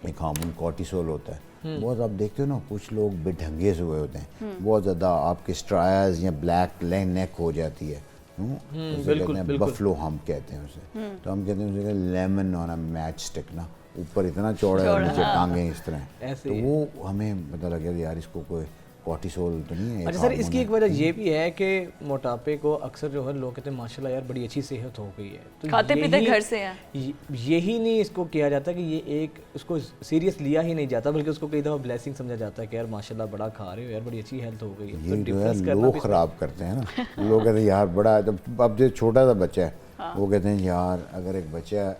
ایک ہارمون کورٹیسول ہوتا ہے. بہت آپ دیکھتے ہو نا کچھ لوگ بے ڈھنگے سے ہوئے ہوتے ہیں، بہت زیادہ آپ کے اسٹرائز یا بلیک نیک ہو جاتی ہے، اسے کہتے ہیں بفلو ہم کہتے ہیں اسے. تو ہم کہتے ہیں اسے lemon on a match stick, نا اوپر اتنا چوڑا ہے اور نیچے ٹانگیں اس طرح. تو وہ ہمیں پتہ لگ گیا یار اس کو کوئی کورٹیسول تو نہیں ہے. اچھا سر، اس کی ایک وجہ یہ بھی ہے کہ موٹاپے کو اکثر جو ہے لوگ کہتے ہیں ماشاءاللہ یار بڑی اچھی صحت ہو گئی ہے، تو کھاتے پیتے گھر سے ہیں، یہی نہیں اس کو کیا جاتا کہ یہ ایک اس کو سیریس لیا ہی نہیں جاتا، بلکہ اس کو کئی دفعہ بلیسنگ سمجھا جاتا ہے کہ یار ماشاءاللہ بڑا کھا رہے ہو یار، بڑی اچھی ہیلتھ ہو گئی ہے. یہ جو ہے لوگ خراب کرتے ہیں نا، لوگ کہتے ہیں یار بڑا، اب جو چھوٹا سا بچہ ہے وہ کہتے ہیں یار اگر ایک بچہ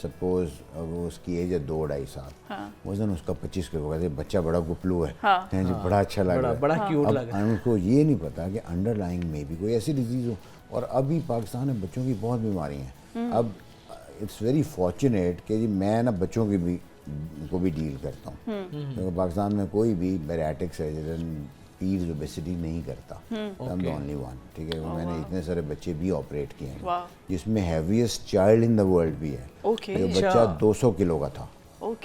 سپوز وہ اس کی ایج ہے 2-2.5 سال، وزن اس کا 25 کلو، کہتے ہیں بچہ بڑا گپلو ہے جی، بڑا اچھا لگ رہا ہے، بڑا کیوٹ لگ رہا ہے. ان کو یہ نہیں پتا کہ انڈر لائنگ میں بھی کوئی ایسی ڈیزیز ہو. اور ابھی پاکستان میں بچوں کی بہت بیماری ہیں. اب اٹس ویری فارچونیٹ کہ جی میں نا بچوں کی بھی کو بھی ڈیل کرتا ہوں، کیونکہ پاکستان میں کوئی بھی بیریاٹک سرجن پیرز اوبیسٹی نہیں کرتا. I'm the only one. ٹھیک ہے، میں نے اتنے سارے بچے بھی آپریٹ کیے ہیں جس میں heaviest child in the world بھی ہے، جو بچہ 200 کلو کا تھا،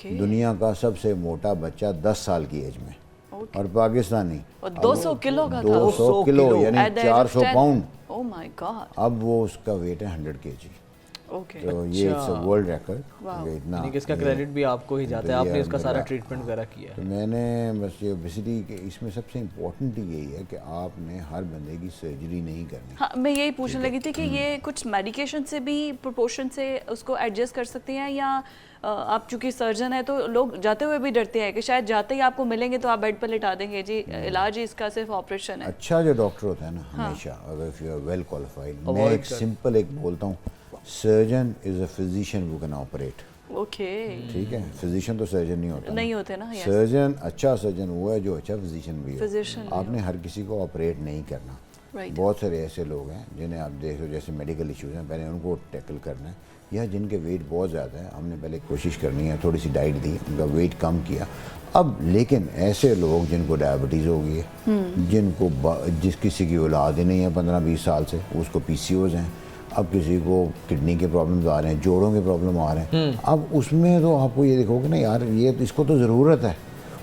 دنیا کا سب سے موٹا بچہ 10 سال کی ایج میں، اور پاکستانی 200 کلو کا تھا. 200 کلو یعنی 400 پاؤنڈ. Oh my God. اب وہ اس کا ویٹ ہے 100 kg. تو یہ ورلڈ ریکارڈ. یعنی کہ اس کا کریڈٹ بھی آپ کو ہی جاتا ہے، آپ نے اس کا سارا ٹریٹمنٹ وغیرہ کیا ہے. تو میں نے بس یہ اوبیسٹی کے اس میں سب سے امپورٹنٹ یہی ہے کہ آپ نے ہر بندے کی سرجری نہیں کرنی. ہاں میں یہی پوچھنے لگی تھی کہ یہ کچھ میڈیکیشن سے بھی پروپورشن سے اس کو ایڈجسٹ کر سکتے ہیں، یا آپ چونکہ سرجن ہے تو لوگ جاتے ہوئے بھی ڈرتے ہیں کہ شاید جاتے ہی آپ کو ملیں گے تو آپ بیڈ پر لٹا دیں گے جی علاج ہی اس کا صرف آپریشن ہے. اچھا جو ڈاکٹر ہوتا ہے نا ہمیشہ اگر if you are well qualified، میں ایک سمپل ایک بولتا ہوں، surgeon is a physician who can operate. Okay, ٹھیک ہے، فزیشین تو سرجن نہیں ہوتا، نہیں ہوتے نا. سرجن اچھا سرجن ہوا ہے جو اچھا فزیشین بھی ہے. Physician آپ نے ہر کسی کو آپریٹ نہیں کرنا. بہت سارے ایسے لوگ ہیں جنہیں آپ دیکھ رہے ہو جیسے میڈیکل ایشوز ہیں، پہلے ان کو ٹیکل کرنا ہے، یا جن کے ویٹ بہت زیادہ ہے ہم نے پہلے کوشش کرنی ہے، تھوڑی سی ڈائٹ دی، ان کا ویٹ کم کیا. اب لیکن ایسے لوگ جن کو ڈائبٹیز ہو گئی ہے، جن کو جس کسی کی اولاد ہی نہیں ہے 15-20 سال سے، اس کو PCOS ہیں. اب کسی کو کڈنی کے پرابلمز آ رہے ہیں, جوڑوں کے پرابلم آ رہے ہیں, اب اس میں تو آپ کو یہ دیکھو گے نا یار یہ اس کو تو ضرورت ہے,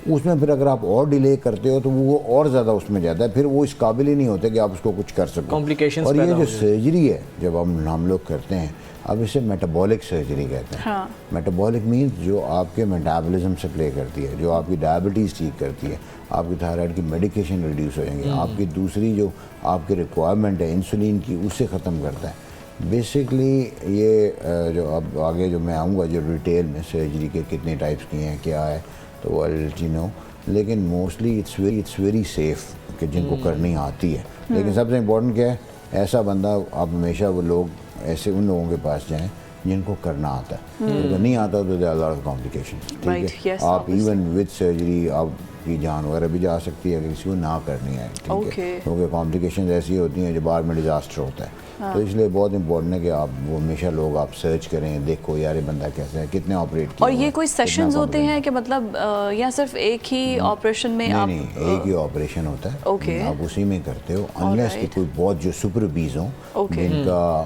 اس میں پھر اگر آپ اور ڈیلے کرتے ہو تو وہ اور زیادہ اس میں جاتا ہے, پھر وہ اس قابل ہی نہیں ہوتے کہ آپ اس کو کچھ کر سکیں. کمپلیکیشنز اور یہ جو سرجری ہے جب ہم لوگ کرتے ہیں, اب اسے میٹابولک سرجری کہتے ہیں. میٹابولک مینس جو آپ کے میٹابولزم سے پلے کرتی ہے, جو آپ کی ڈائبٹیز ٹھیک کرتی ہے, آپ کی تھائرائڈ کی میڈیکیشن ریڈیوس ہو جائیں گے, آپ کی دوسری جو آپ کی ریکوائرمنٹ ہے انسولین کی اسے ختم کرتا ہے. بیسکلی یہ جو اب آگے جو میں آؤں گا جو ڈیٹیل میں سرجری کے کتنے ٹائپس کی ہیں کیا ہے تو وہ یو نو, لیکن موسٹلی اٹس ویری سیف کہ جن کو کرنی آتی ہے. لیکن سب سے امپورٹنٹ کیا ہے, ایسا بندہ آپ ہمیشہ وہ لوگ ایسے ان لوگوں کے پاس جائیں جن کو کرنا آتا ہے. اگر نہیں آتا تو there are lot of complication. ٹھیک ہے, آپ ایون ود سرجری آپ کی جان وغیرہ بھی جا سکتی ہے اگر کسی کو نہ کرنی ہے. ٹھیک ہے, کیونکہ کمپلیکیشنز ایسی ہوتی ہیں جو بعد میں ڈیزاسٹر ہوتا ہے. تو اس لیے بہت امپورٹنٹ ہے کہ آپ وہ ہمیشہ لوگ آپ سرچ کریں, دیکھو یار یہ بندہ کیسا ہے, کتنے آپریٹ کیا. اور یہ کوئی سیشنز ہوتے ہیں کہ مطلب یا صرف ایک ہی آپریشن میں؟ نہیں, ایک ہی آپریشن ہوتا ہے, آپ اسی میں کرتے ہو, انلیس کہ کوئی بہت جو سپر اوبیز ہوں جن کا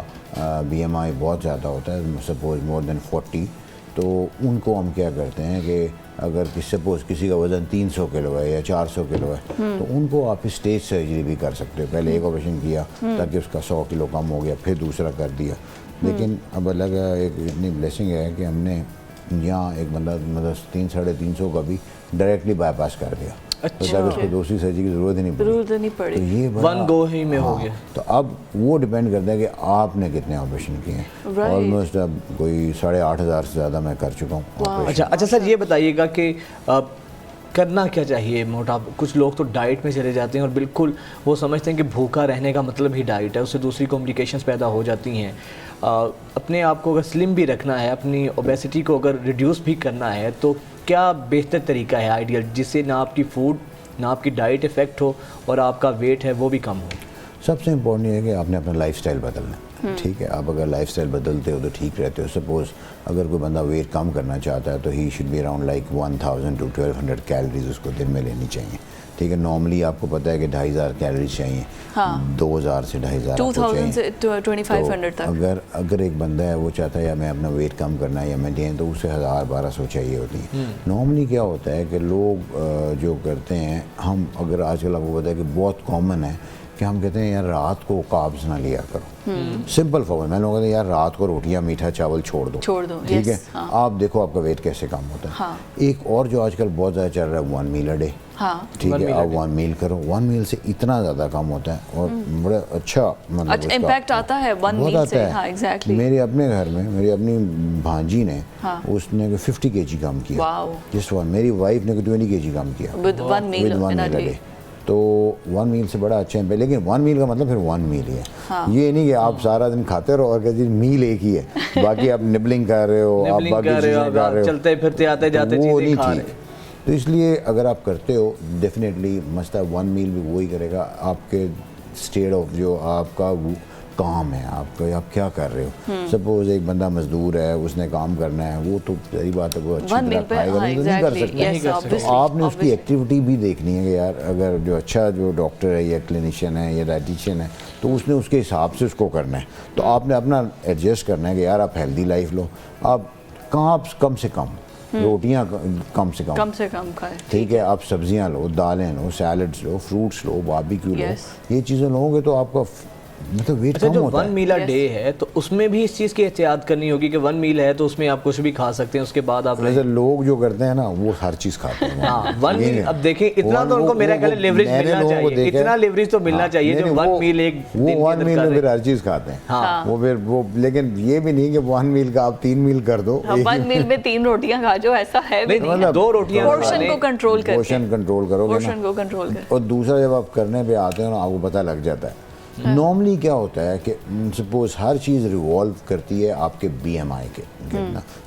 بی ایم آئی بہت زیادہ ہوتا ہے, سپوز مور دین 40, تو ان کو ہم کیا کرتے ہیں کہ اگر سپوز کسی کا وزن 300 کلو ہے یا 400 کلو ہے تو ان کو آپ اسٹیج سرجری بھی کر سکتے ہو. پہلے ایک آپریشن کیا تاکہ اس کا 100 کلو کم ہو گیا, پھر دوسرا کر دیا. لیکن اب الگ ایک اتنی بلیسنگ ہے کہ ہم نے یہاں ایک بندہ مطلب 300-350 کا بھی ڈائریکٹلی بائی پاس کر دیا, تاکہ اس کو دوسری سرجری کی ضرورت ہی نہیں پڑی. یہ ون گو ہی میں ہو گیا. تو اب وہ ڈیپینڈ کرتا ہے کہ آپ نے کتنے آپریشن کیے ہیں. آلموسٹ اب کوئی 8,500 سے زیادہ میں کر چکا ہوں. اچھا سر یہ بتائیے گا کہ کرنا کیا چاہیے موٹاپا؟ کچھ لوگ تو ڈائٹ میں چلے جاتے ہیں اور بالکل وہ سمجھتے ہیں کہ بھوکا رہنے کا مطلب ہی ڈائٹ ہے, اس سے دوسری کمپلیکیشنز پیدا ہو جاتی ہیں. اپنے آپ کو اگر سلم بھی رکھنا ہے, اپنی اوبیسٹی کو اگر ریڈیوس بھی کرنا ہے, تو کیا بہتر طریقہ ہے آئیڈیل جس سے نہ آپ کی فوڈ نہ آپ کی ڈائٹ افیکٹ ہو اور آپ کا ویٹ ہے وہ بھی کم ہو؟ سب سے امپورٹنٹ یہ ہے کہ آپ نے اپنا لائف سٹائل بدلنا ہے. ٹھیک ہے, آپ اگر لائف سٹائل بدلتے ہو تو ٹھیک رہتے ہو. سپوز اگر کوئی بندہ ویٹ کم کرنا چاہتا ہے تو he should be around like 1000 to 1200 calories اس کو دن میں لینی چاہیے. ٹھیک ہے, نارملی آپ کو پتہ ہے کہ 2500 کیلریز چاہیے, 2000 سے 2500 سے 2500 تک. اگر ایک بندہ ہے وہ چاہتا ہے یا میں اپنا ویٹ کم کرنا ہے یا مینٹین, تو اسے 1000-1200 چاہیے ہوتی ہے. نارملی کیا ہوتا ہے کہ لوگ جو کرتے ہیں, ہم اگر آج کل آپ کو پتہ ہے کہ بہت کامن ہے کہ ہم کہتے ہیں یار رات کو کاربز نہ لیا کرو. سمپل فارمول میں لوگوں کہتے ہیں یار رات کو روٹیاں میٹھا چاول چھوڑ دو. ٹھیک ہے, آپ دیکھو آپ کا ویٹ کیسے کم ہوتا ہے. ایک اور جو آج کل بہت زیادہ چل رہا ہے 1 میل اے ڈے. ٹھیک ہے, آپ 1 میل کرو, 1 میل سے اتنا زیادہ کم ہوتا ہے اور بڑا اچھا مطلب امپیکٹ آتا ہے 1 میل سے. ہاں ایگزیکٹلی. میرے اپنے گھر میں میری اپنی بھانجی نے اس نے 50 kg کم کیا. جس ون میری وائف نے 20 kg کم کیا ود 1 میل اے ڈے. تو 1 میل سے بڑا اچھا ہے, لیکن 1 میل کا مطلب پھر 1 میل ہی ہے. یہ نہیں کہ آپ سارا دن کھاتے رہو اور کہتے ہیں میل ایک ہی ہے, باقی آپ نبلنگ کر رہے ہو, آپ باقی چیزیں کر رہے ہو, چلتے پھرتے آتے جاتے چیزیں کھا رہے. تو اس لیے اگر آپ کرتے ہو ڈیفینیٹلی مست ہے 1 میل بھی وہی کرے گا. آپ کے اسٹیٹ آف جو آپ کا کام ہے, آپ کیا کر رہے ہو. سپوز ایک بندہ مزدور ہے, اس نے کام کرنا ہے, وہ تو صحیح بات ہے وہ اچھی طرح کھائے گا, نہیں کر سکتے. تو آپ نے اس کی ایکٹیویٹی بھی دیکھنی ہے کہ یار اگر جو اچھا جو ڈاکٹر ہے یا کلینیشین ہے یا ڈائٹیشین ہے تو اس نے اس کے حساب سے اس کو کرنا ہے. تو آپ نے اپنا ایڈجسٹ کرنا ہے کہ یار آپ ہیلدی لائف لو, آپ کہاں کم سے کم روٹیاں کم سے کم کھائیں. ٹھیک ہے, آپ سبزیاں لو, دالیں لو, سیلڈس لو, فروٹس لو, باربیکیو لو. یہ چیزیں لو گے تو آپ کا مطلب ویٹ کم ہوتا ہے. 1 میل ڈے ہے تو اس میں بھی اس چیز کی احتیاط کرنی ہوگی کہ 1 میل ہے تو اس میں آپ کچھ بھی کھا سکتے ہیں, اس کے بعد آپ ویسے لوگ جو کرتے ہیں نا وہ ہر چیز کھاتے ہیں. ہاں 1 میل, اب دیکھیں اتنا تو ان کو میرا خیال ہے لیوریج ملنا چاہیے, اتنا لیوریج تو ملنا چاہیے جو 1 میل ایک وہ 1 میل میں پھر ہر چیز کھاتے ہیں. وہ پھر وہ, لیکن یہ بھی نہیں کہ 1 میل کا آپ 3 میل کر دو. 1 میل میں 3 روٹیاں کھا جو, ایسا ہے بھی نہیں. 2 روٹیاں, پورشن کو کنٹرول کریں, پورشن کنٹرول کرو گے. اور دوسرا جب آپ کرنے پہ آتے ہیں نا آپ کو پتہ لگ جاتا ہے. نارملی کیا ہوتا ہے کہ سپوز ہر چیز ریوالو کرتی ہے آپ کے بی ایم آئی کے.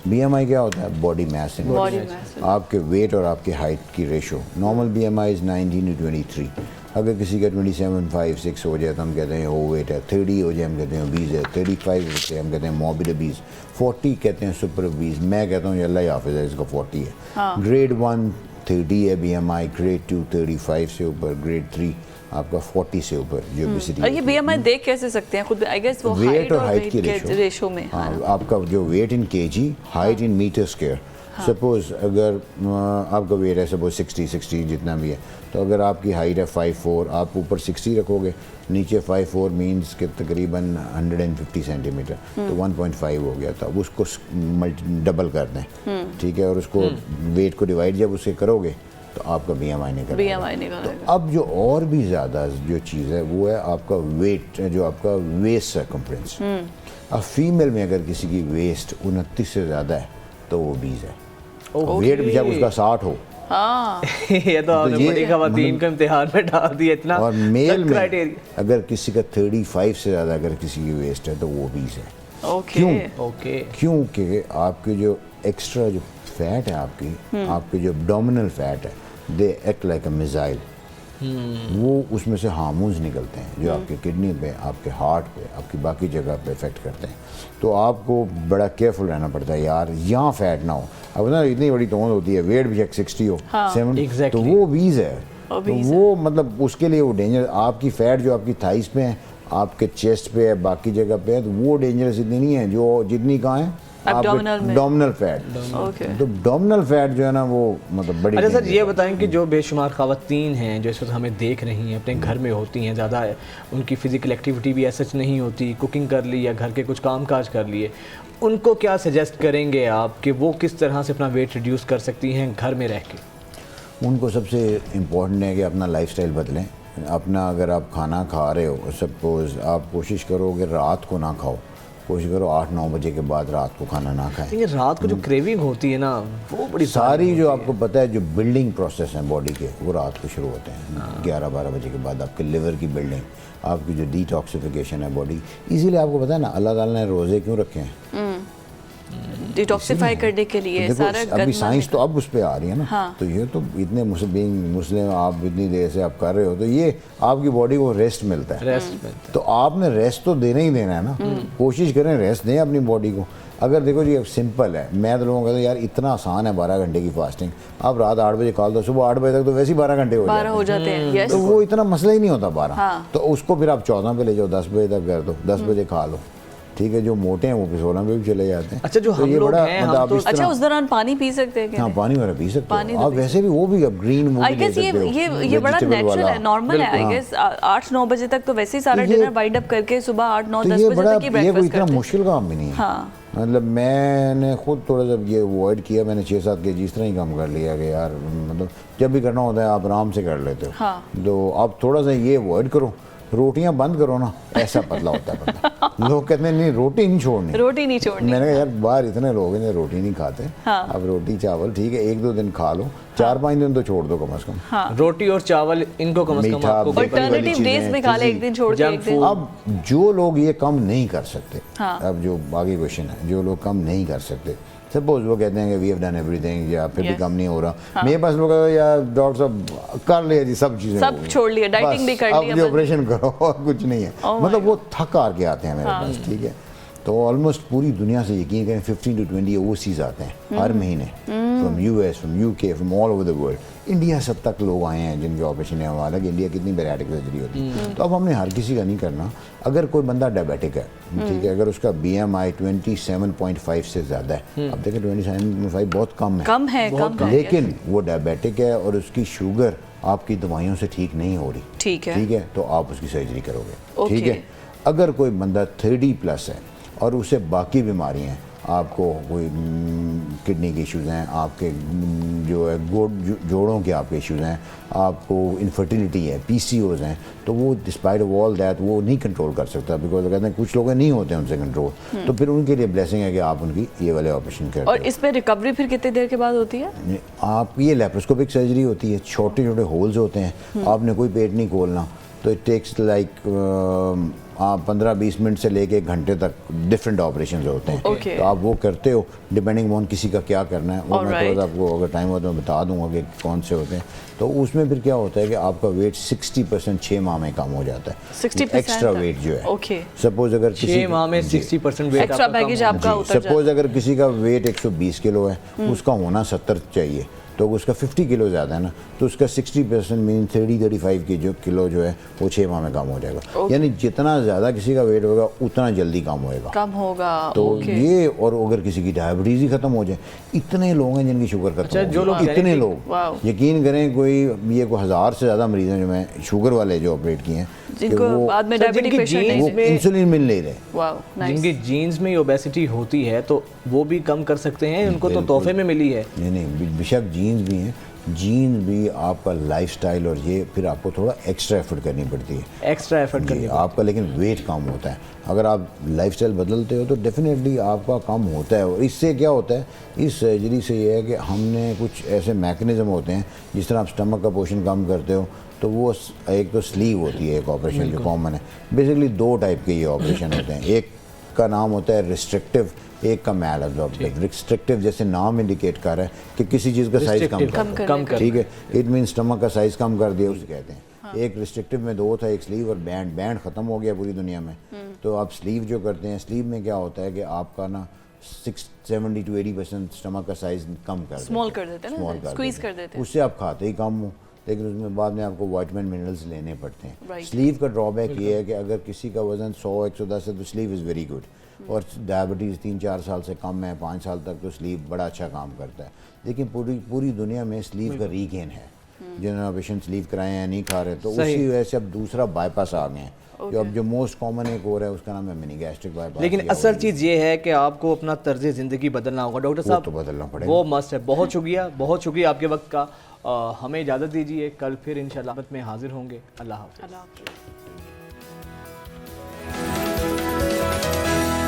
بی ایم آئی کیا ہوتا ہے؟ باڈی میس انڈیکس, آپ کے ویٹ اور آپ کے ہائٹ کی ratio. Normal B M I is 19 to 23. اگر کسی کا 27.5-6 ہو جائے تو ہم کہتے ہیں اوور ویٹ ہے. 30 ہو جائے ہم کہتے ہیں اوبیز ہے. 35 ہوتے ہیں ہم کہتے ہیں موربڈ اوبیز. 40 کہتے ہیں سپر اوبیز. میں کہتا ہوں اللہ حافظ ہے اس کا 40 ہے. گریڈ 1 30 ہے BMI, grade 2 35 سے اوپر, grade 3 آپ کا 40 سے اوپر جو obesity اور یہ BMI دیکھ کیسے سکتے ہیں خود I guess وہ ویٹ اور ہائٹ کی ریشو میں. ہاں, آپ کا جو wait in kg, height in matter square. Suppose اگر آپ کا ویٹ ہے سپوز 60 جتنا بھی ہے, تو اگر آپ کی ہائٹ ہے 5'4", آپ اوپر 60 رکھو گے, نیچے 5'4" مینس کہ تقریباً 150 سینٹی میٹر, تو 1.5 ہو گیا تھا. اس کو ڈبل کر دیں, ٹھیک ہے, اور اس کو ویٹ کو ڈیوائڈ جب اس سے کرو گے تو آپ کا BMI نکلے گا. تو اب جو اور بھی زیادہ جو چیز ہے وہ ہے آپ کا ویٹ, جو آپ کا ویسٹ سرکمفرنس. اب فیمیل میں اگر کسی کی ویسٹ 29 سے زیادہ ہے تو وہ 20 ہے. ویٹ بھی جب اس کا 60 ہو, یہ تو آپ نے بڑی خواتین کو امتحان میں ڈال دیا اتنا. اور میل میں اگر کسی کا 35 سے زیادہ اگر کسی کی ویسٹ ہے تو وہ 20 ہے. کیونکہ آپ کی جو ایکسٹرا جو فیٹ ہے آپ کی جو ابڈومینل فیٹ ہے, they act like a missile. وہ اس میں سے ہارمونز نکلتے ہیں جو آپ کی کڈنی پہ, آپ کے ہارٹ پہ, آپ کی باقی جگہ پہ افیکٹ کرتے ہیں. تو آپ کو بڑا کیئرفل رہنا پڑتا ہے یار یہاں فیٹ نہ ہو. اب نا اتنی بڑی توند ہوتی ہے, ویٹ بھی 60 ہو 70, تو وہ 20 ہے. تو وہ مطلب اس کے لیے وہ ڈینجر. آپ کی فیٹ جو آپ کی تھائز پہ ہے, آپ کے چیسٹ پہ ہے, باقی جگہ پہ ہے, تو وہ ڈینجرس اتنی نہیں ہے جو جتنی کہاں ہے ڈومینل فیٹ. تو ڈومینل فیٹ جو ہے نا وہ مطلب بڑی. اچھا سر یہ بتائیں کہ جو بے شمار خواتین ہیں جو اس وقت ہمیں دیکھ رہی ہیں, اپنے گھر میں ہوتی ہیں, زیادہ ان کی فزیکل ایکٹیویٹی بھی ایسا نہیں ہوتی, کوکنگ کر لی یا گھر کے کچھ کام کاج کر لیے, ان کو کیا سجیسٹ کریں گے آپ کہ وہ کس طرح سے اپنا ویٹ ریڈیوس کر سکتی ہیں گھر میں رہ کے؟ ان کو سب سے امپورٹنٹ ہے کہ اپنا لائف سٹائل بدلیں. اپنا اگر آپ کھانا کھا رہے ہو, سپوز آپ کوشش کرو کہ رات کو نہ کھاؤ, کوشش کرو 8-9 بجے کے بعد رات کو کھانا نہ کھائیں. یہ رات کو جو کریونگ ہوتی ہے نا وہ بڑی ساری جو آپ کو پتہ ہے جو بلڈنگ پروسیس ہیں باڈی کے وہ رات کو شروع ہوتے ہیں 11-12 بجے کے بعد. آپ کے لیور کی بلڈنگ, آپ کی جو ڈیٹاکسیفیکیشن ہے باڈی, اسی لیے آپ کو پتہ ہے نا اللہ تعالیٰ نے روزے کیوں رکھے ہیں؟ ڈیٹاکسیفائی کرنے کے لیے. ابھی سائنس تو اب اس پہ آ رہی ہے نا, تو یہ تو اتنے مسلم آپ اتنی دیر سے آپ کر رہے ہو تو یہ آپ کی باڈی کو ریسٹ ملتا ہے. تو آپ نے ریسٹ تو دینا ہی دینا ہے نا, کوشش کریں ریسٹ دیں اپنی باڈی کو. اگر دیکھو جی سمپل ہے, میں تو لوگوں کو کہتا ہوں یار اتنا آسان ہے 12 گھنٹے کی فاسٹنگ. آپ رات 8 بجے کھال دو, صبح 8 بجے تک تو ویسے ہی 12 گھنٹے ہو جاتے ہیں, تو وہ اتنا مسئلہ ہی نہیں ہوتا 12. تو اس کو پھر آپ 14 پہ لے جاؤ, 10 بجے تک کر دو, 10 بجے کھا لو, ٹھیک ہے. جو موٹے ہیں وہ پھر 16 پہ بھی چلے جاتے ہیں. اچھا جو ہم لوگ ہیں اچھا اس دوران پانی پی سکتے ہیں؟ ہاں پانی وغیرہ پی سکتے ہیں آپ. ویسے بھی وہ بھی اب گرین مووی لے سکتے ہو, یہ بڑا نیچرل ہے, نارمل ہے. آئی گیس 8-9 بجے تک تو ویسے ہی سارا ڈنر وائنڈ اپ کر کے صبح 8-9-10 بجے تک ہی بریکفاسٹ کرتے ہیں. یہ کوئی اتنا مشکل کام بھی نہیں ہے. مطلب میں نے خود تھوڑا سا یہ اوائڈ کیا, میں نے 6-7 kg اس طرح ہی کم کر لیا کہ یار مطلب جب بھی کرنا ہوتا ہے آپ آرام سے کر لیتے ہو. تو آپ تھوڑا سا یہ اوائڈ کرو, روٹیاں بند کرو نا, ایسا پتلا ہوتا ہے بندہ. لوگ کہتے ہیں نہیں روٹی نہیں چھوڑنی. میں نے کہا یار باہر اتنے لوگ ہیں روٹی نہیں کھاتے, اب روٹی چاول ٹھیک ہے 1-2 دن کھا لو, 4-5 دن تو چھوڑ دو کم از کم. روٹی اور چاول ان کو کم از کم آپ کو الٹرنیٹیو ڈیز میں کھا لے, ایک دن چھوڑ کے ایک دن. اب جو لوگ یہ کم نہیں کر سکتے, اب جو آگے کوشچن ہے, جو لوگ کم نہیں کر سکتے, سپوز وہ کہتے ہیں کہ we have done everything یا پھر بھی کم نہیں ہو رہا, میرے پاس لوگ یا ڈاکٹر صاحب کر لیا جی سب چیزیں, سب چھوڑ لیا, ڈائٹنگ بھی کر لیا, اب آپریشن کرو اور کچھ نہیں ہے. مطلب وہ تھک ہار کے آتے ہیں میرے پاس, ٹھیک ہے. تو آلموسٹ پوری دنیا سے یقین کریں 15 to 20 اوورسیز آتے ہیں ہر مہینے, from US, from UK, from all over the world. India سے تک لوگ آئے ہیں جن کے آپریشن ہے ہمارا, کہ انڈیا کتنی بیریٹک سرجری ہوتی ہے. تو اب ہم نے ہر کسی کا نہیں کرنا. اگر کوئی بندہ ڈائبیٹک ہے, ٹھیک ہے, اگر اس کا BMI 27.5 سے زیادہ ہے, اب دیکھیں 27.5 بہت کم ہے, لیکن وہ ڈائبیٹک ہے اور اس کی شوگر آپ کی دوائیوں سے ٹھیک نہیں ہو رہی, ٹھیک ہے, تو آپ اس کی سرجری کرو گے, ٹھیک ہے. اگر کوئی بندہ 30+ ہے اور اسے باقی بیماریاں ہیں, آپ کو کوئی کڈنی کے ایشوز ہیں, آپ کے جو ہے جوڑوں کے آپ کے ایشوز ہیں, آپ کو انفرٹیلیٹی ہے, PCOs ہیں, تو وہ ڈسپائٹ آف آل دیٹ وہ نہیں کنٹرول کر سکتا, بیکاز کہتے ہیں کچھ لوگ نہیں ہوتے ہیں ان سے کنٹرول. تو پھر ان کے لیے بلیسنگ ہے کہ آپ ان کی یہ والے آپریشن کرتے ہیں. اور اس میں ریکوری پھر کتنی دیر کے بعد ہوتی ہے؟ آپ یہ لیپروسکوپک سرجری ہوتی ہے, چھوٹے چھوٹے ہولز ہوتے ہیں, آپ نے کوئی پیٹ نہیں کھولنا, تو اٹ ٹیکس لائک 15-20 منٹ سے لے کے 1 گھنٹے تک ڈفرینٹ آپریشنز ہوتے ہیں. تو آپ وہ کرتے ہو ڈپینڈنگ آن کسی کا کیا کرنا ہے, وہ میں تھوڑا سا آپ کو اگر ٹائم ہو تو میں بتا دوں گا کہ کون سے ہوتے ہیں. تو اس میں پھر کیا ہوتا ہے کہ آپ کا ویٹ 60% 6 ماہ میں کم ہو جاتا ہے, ایکسٹرا ویٹ جو ہے. سپوز اگر 6 ماہ میں 60% ویٹ ایکسٹرا بیگیج آپ کا اتر جاتا ہے. سپوز اگر کسی کا ویٹ 120 کلو ہے, اس کا ہونا 70 چاہیے, تو اس کا 50 کلو زیادہ ہے نا تو اس کا 60% مین 30-35 کی جو کلو جو ہے وہ 6 ماہ میں کم ہو جائے گا. یعنی جتنا زیادہ کسی کا ویٹ ہوگا اتنا جلدی کم ہوگا. تو یہ اور اگر کسی کی ڈائبٹیز ہی ختم ہو جائے, اتنے لوگ ہیں جن کی شوگر ختم ہو جائے, اتنے لوگ یقین کریں کوئی یہ کوئی 1000 سے زیادہ مریض ہیں جو میں شوگر والے جو آپریٹ کیے ہیں جن کو بعد میں ڈائبٹک پیشنٹ وہ انسولین مل نہیں رہے, جن کی جینز میں اوبیسٹی ہوتی ہے تو وہ بھی کم کر سکتے ہیں, ان کو تو تحفے میں ملی ہے. نہیں بے شک جینز بھی ہیں, جینز بھی آپ کا لائف سٹائل اور یہ پھر آپ کو تھوڑا ایکسٹرا ایفرٹ کرنی پڑتی ہے, ایکسٹرا ایفرٹ کرنی آپ کا, لیکن ویٹ کم ہوتا ہے. اگر آپ لائف سٹائل بدلتے ہو تو ڈیفینیٹلی آپ کا کم ہوتا ہے. اور اس سے کیا ہوتا ہے, اس سرجری سے یہ ہے کہ ہم نے کچھ ایسے میکنزم ہوتے ہیں جس طرح آپ اسٹمک کا پورشن کم کرتے ہو تو وہ ایک تو سلیو ہوتی ہے, ایک آپریشن جو کامن ہے. بیسکلی 2 ٹائپ کے یہ آپریشن ہوتے ہیں, ایک کا نام ہوتا ہے ریسٹرکٹیو, ایک کا میل ابزاربٹیو. ریسٹرکٹیو جیسے نام انڈیکیٹ کر رہا ہے کہ کسی چیز کا سائز کم کر, ٹھیک ہے, اٹ مین اسٹمک کا سائز کم کر دیا اسے کہتے ہیں. ایک ریسٹرکٹیو میں 2 تھا, ایک سلیو اور بینڈ. بینڈ ختم ہو گیا پوری دنیا میں, تو آپ سلیو جو کرتے ہیں, سلیو میں کیا ہوتا ہے کہ آپ کا نا 70-80% اسٹمک کا سائز کم کر دیتے ہیں, اسکویز کر دیتے ہیں. اس سے آپ کھاتے ہی کم ہو, لیکن اس میں بعد میں آپ کو وائٹامن منرلز لینے پڑتے ہیں. سلیو کا ڈرا بیک یہ ہے کہ اگر کسی کا وزن 100-110 ہے تو سلیو از ویری گڈ, اور ڈائبٹیز 3-4 سال سے کم ہے, 5 سال تک تو سلیو بڑا اچھا کام کرتا ہے. لیکن پوری دنیا میں سلیو کا ریگین ہے, جنہوں نے پیشنٹ سلیو کرائے ہیں نہیں کھا رہے, تو اسی وجہ سے اب دوسرا بائی پاس آ گئے ہیں. جو اب جو موسٹ کامن ایک اور ہے اس کا نام ہے منی گیسٹرک بائی پاس. لیکن اصل چیز یہ ہے کہ آپ کو اپنا طرز زندگی بدلنا ہوگا ڈاکٹر صاحب, تو بدلنا پڑے گا, وہ مسٹ ہے. بہت شکریہ آپ کے وقت کا. ہمیں اجازت دیجیے, کل پھر انشاءاللہ میں حاضر ہوں گے. اللہ حافظ.